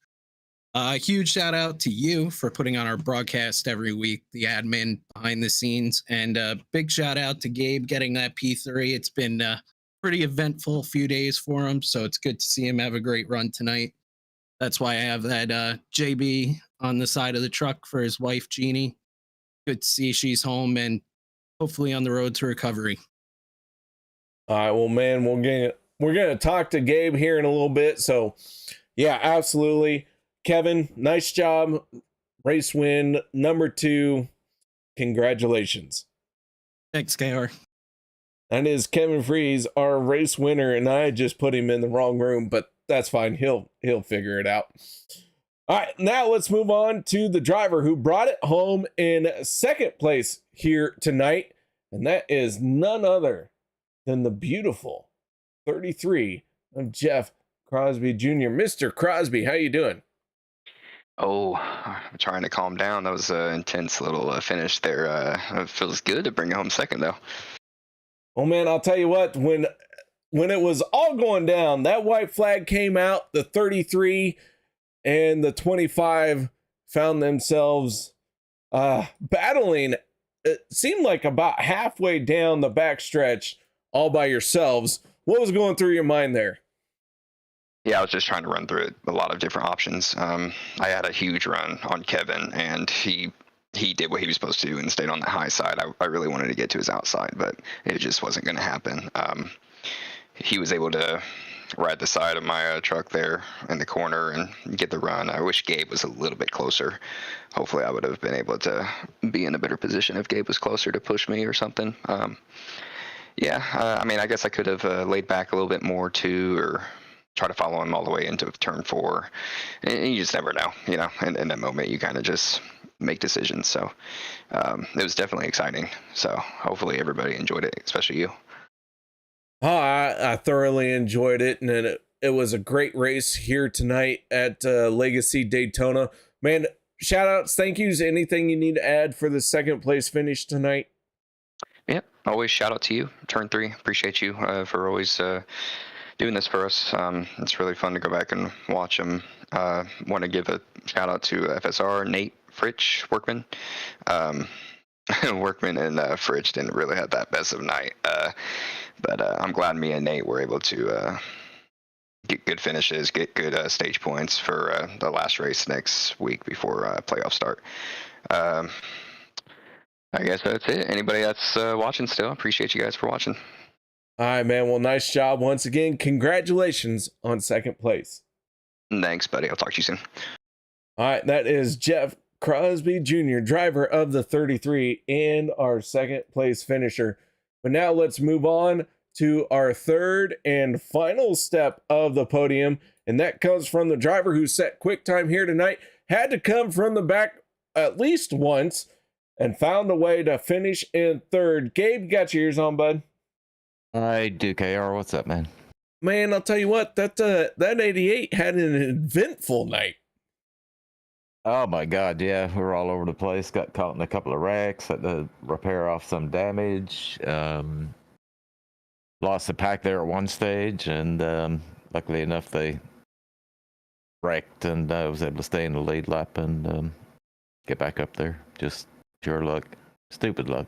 A huge shout out to you for putting on our broadcast every week, the admin behind the scenes, and a big shout out to Gabe getting that P3. It's been a pretty eventful few days for him, so it's good to see him have a great run tonight. That's why I have that JB on the side of the truck for his wife, Jeannie. Good to see she's home and hopefully on the road to recovery. All right, well, man, we're gonna talk to Gabe here in a little bit. So, yeah, absolutely, Kevin, nice job, race win number 2. Congratulations. Thanks, KR. That is Kevin Freeze, our race winner, and I just put him in the wrong room, but that's fine. He'll figure it out. All right, now let's move on to the driver who brought it home in second place here tonight, and that is none other than the beautiful 33 of Jeff Crosby Jr. Mr. Crosby, how you doing? Oh, I'm trying to calm down. That was an intense little finish there. It feels good to bring it home second, though. Oh, man, I'll tell you what, when it was all going down, that white flag came out, the 33 and the 25 found themselves battling. It seemed like about halfway down the backstretch all by yourselves. What was going through your mind there? Yeah, I was just trying to run through a lot of different options. I had a huge run on Kevin, and he did what he was supposed to do and stayed on the high side. I really wanted to get to his outside, but it just wasn't going to happen. He was able to ride the side of my truck there in the corner and get the run. I wish Gabe was a little bit closer. Hopefully I would have been able to be in a better position if Gabe was closer to push me or something. I mean, I guess I could have laid back a little bit more too, or try to follow him all the way into turn 4. And you just never know, you know, in that moment you kind of just make decisions. So it was definitely exciting. So hopefully everybody enjoyed it, especially you. Oh, I thoroughly enjoyed it, and it was a great race here tonight at Legacy Daytona. Man, shout outs, thank yous, anything you need to add for the second place finish tonight? Yep, always shout out to you, turn 3. Appreciate you for always doing this for us. It's really fun to go back and watch them. Want to give a shout out to FSR, Nate, Fritch, Workman. Workman and Fritch didn't really have that best of night. But I'm glad me and Nate were able to get good finishes, get good stage points for the last race next week before playoffs start. I guess that's it. Anybody that's watching still, appreciate you guys for watching. All right, man. Well, nice job once again. Congratulations on second place. Thanks, buddy. I'll talk to you soon. All right, that is Jeff Crosby Jr., driver of the 33 and our second place finisher. But now let's move on to our third and final step of the podium, and that comes from the driver who set quick time here tonight, had to come from the back at least once, and found a way to finish in third. Gabe, you got your ears on, bud? I do, KR. What's up, man? Man, I'll tell you what, that 88 had an eventful night. Oh my God, yeah, we were all over the place. Got caught in a couple of wrecks. Had to repair off some damage. Lost the pack there at one stage, and luckily enough, they wrecked, and I was able to stay in the lead lap and get back up there. Just pure luck, stupid luck.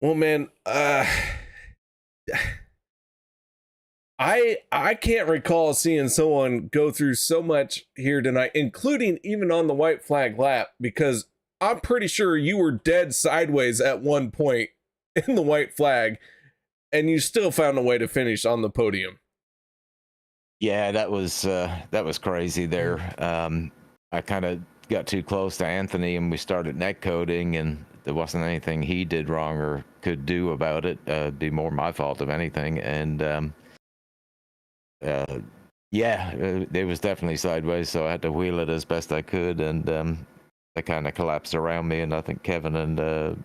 Well, man, I can't recall seeing someone go through so much here tonight, including even on the white flag lap, because I'm pretty sure you were dead sideways at one point in the white flag, and you still found a way to finish on the podium. Yeah, that was crazy there. I kind of got too close to Anthony, and we started net coding, and there wasn't anything he did wrong or could do about it. Be more my fault if anything. And it was definitely sideways, so I had to wheel it as best I could, and they kind of collapsed around me, and I think Kevin and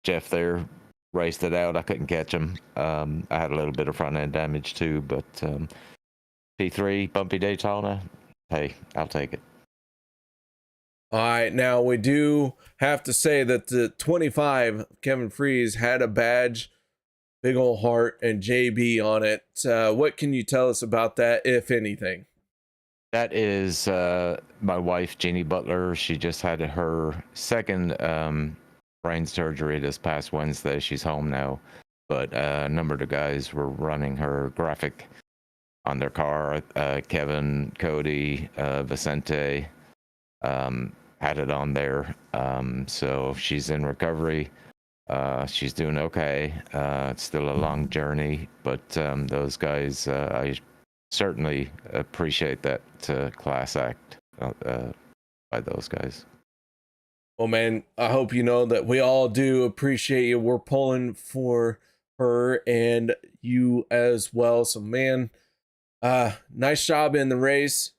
Jeff there raced it out. I couldn't catch him. I had a little bit of front end damage too, but P3 Bumpy Daytona, hey, I'll take it. All right, now we do have to say that the 25 Kevin Freeze had a badge, big old heart, and JB on it. What can you tell us about that, if anything? That is my wife, Jeannie Butler. She just had her second brain surgery this past Wednesday. She's home now, but a number of the guys were running her graphic on their car. Kevin, Cody, Vicente had it on there. So she's in recovery. She's doing okay. It's still a long journey, but those guys, I certainly appreciate that class act by those guys. Well, man, I hope you know that we all do appreciate you. We're pulling for her and you as well. So, man, nice job in the race,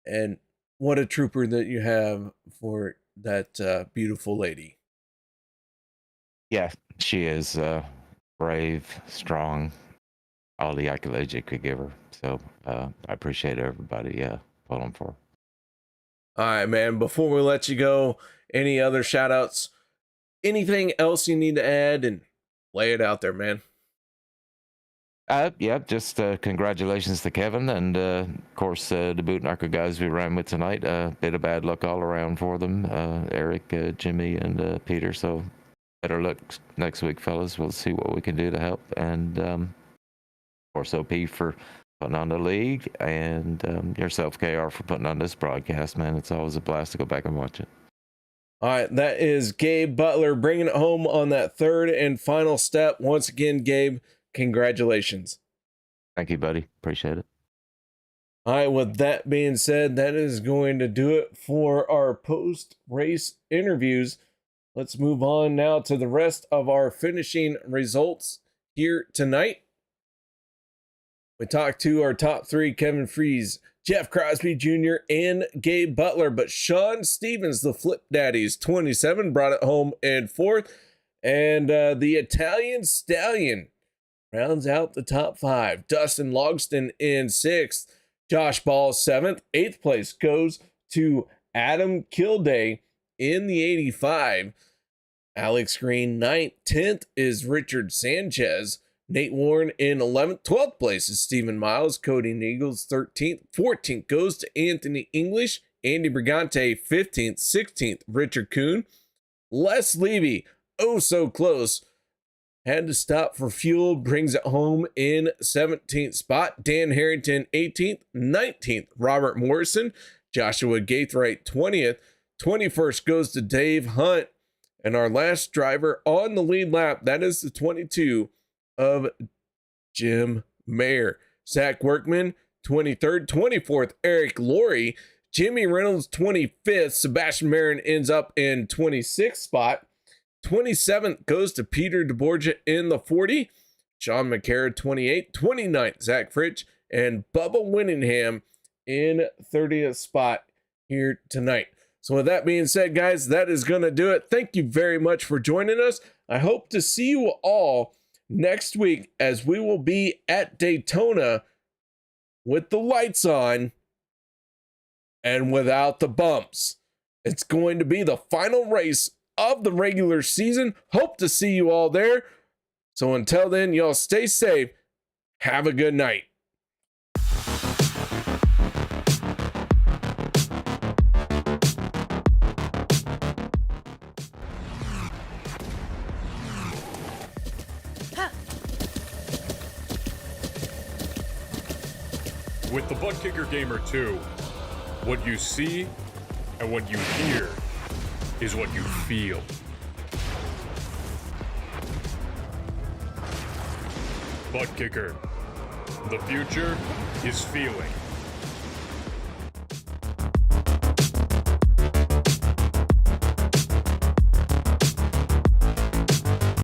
and what a trooper that you have for that beautiful lady. Yeah, she is brave, strong, all the accolades you could give her. So I appreciate everybody pulling for her. All right, man, before we let you go, any other shout outs, anything else you need to add, and lay it out there, man? Just congratulations to Kevin, and of course the Boot Knocker guys we ran with tonight. Bit of bad luck all around for them. Eric, Jimmy, and Peter. So better luck next week, fellas. We'll see what we can do to help. And of course, OP for putting on the league, and yourself, KR, for putting on this broadcast, man. It's always a blast to go back and watch it. All right, that is Gabe Butler bringing it home on that third and final step. Once again, Gabe, congratulations. Thank you, buddy. Appreciate it. All right, with that being said, that is going to do it for our post-race interviews. Let's move on now to the rest of our finishing results here tonight. We talked to our top three, Kevin Freeze, Jeff Crosby Jr., and Gabe Butler, but Sean Stevens, the Flip Daddies, 27, brought it home in fourth, and the Italian Stallion rounds out the top five. Dustin Logston in sixth, Josh Ball seventh. Eighth place goes to Adam Kilday in the 85. Alex Green ninth. 10th is Richard Sanchez. Nate Warren in 11th. 12th place is Stephen Miles. Cody Neagles 13th. 14th goes to Anthony English. Andy Brigante 15th. 16th, Richard Kuhn. Les Levy, oh so close, had to stop for fuel, brings it home in 17th spot. Dan Harrington 18th. 19th, Robert Morrison. Joshua Gaithright 20th. 21st goes to Dave Hunt. And our last driver on the lead lap, that is the 22 of Jim Mayer. Zach Workman 23rd. 24th, Eric Laurie. Jimmy Reynolds 25th. Sebastian Marin ends up in 26th spot. 27th goes to Peter DeBorgia in the 40. Sean McCarra 28th. 29th, Zach Fritsch. And Bubba Winningham in 30th spot here tonight. So with that being said, guys, that is going to do it. Thank you very much for joining us. I hope to see you all next week, as we will be at Daytona with the lights on and without the bumps. It's going to be the final race of the regular season. Hope to see you all there. So until then, y'all stay safe. Have a good night. With the Butt Kicker Gamer 2, what you see and what you hear is what you feel. Butt Kicker. The future is feeling.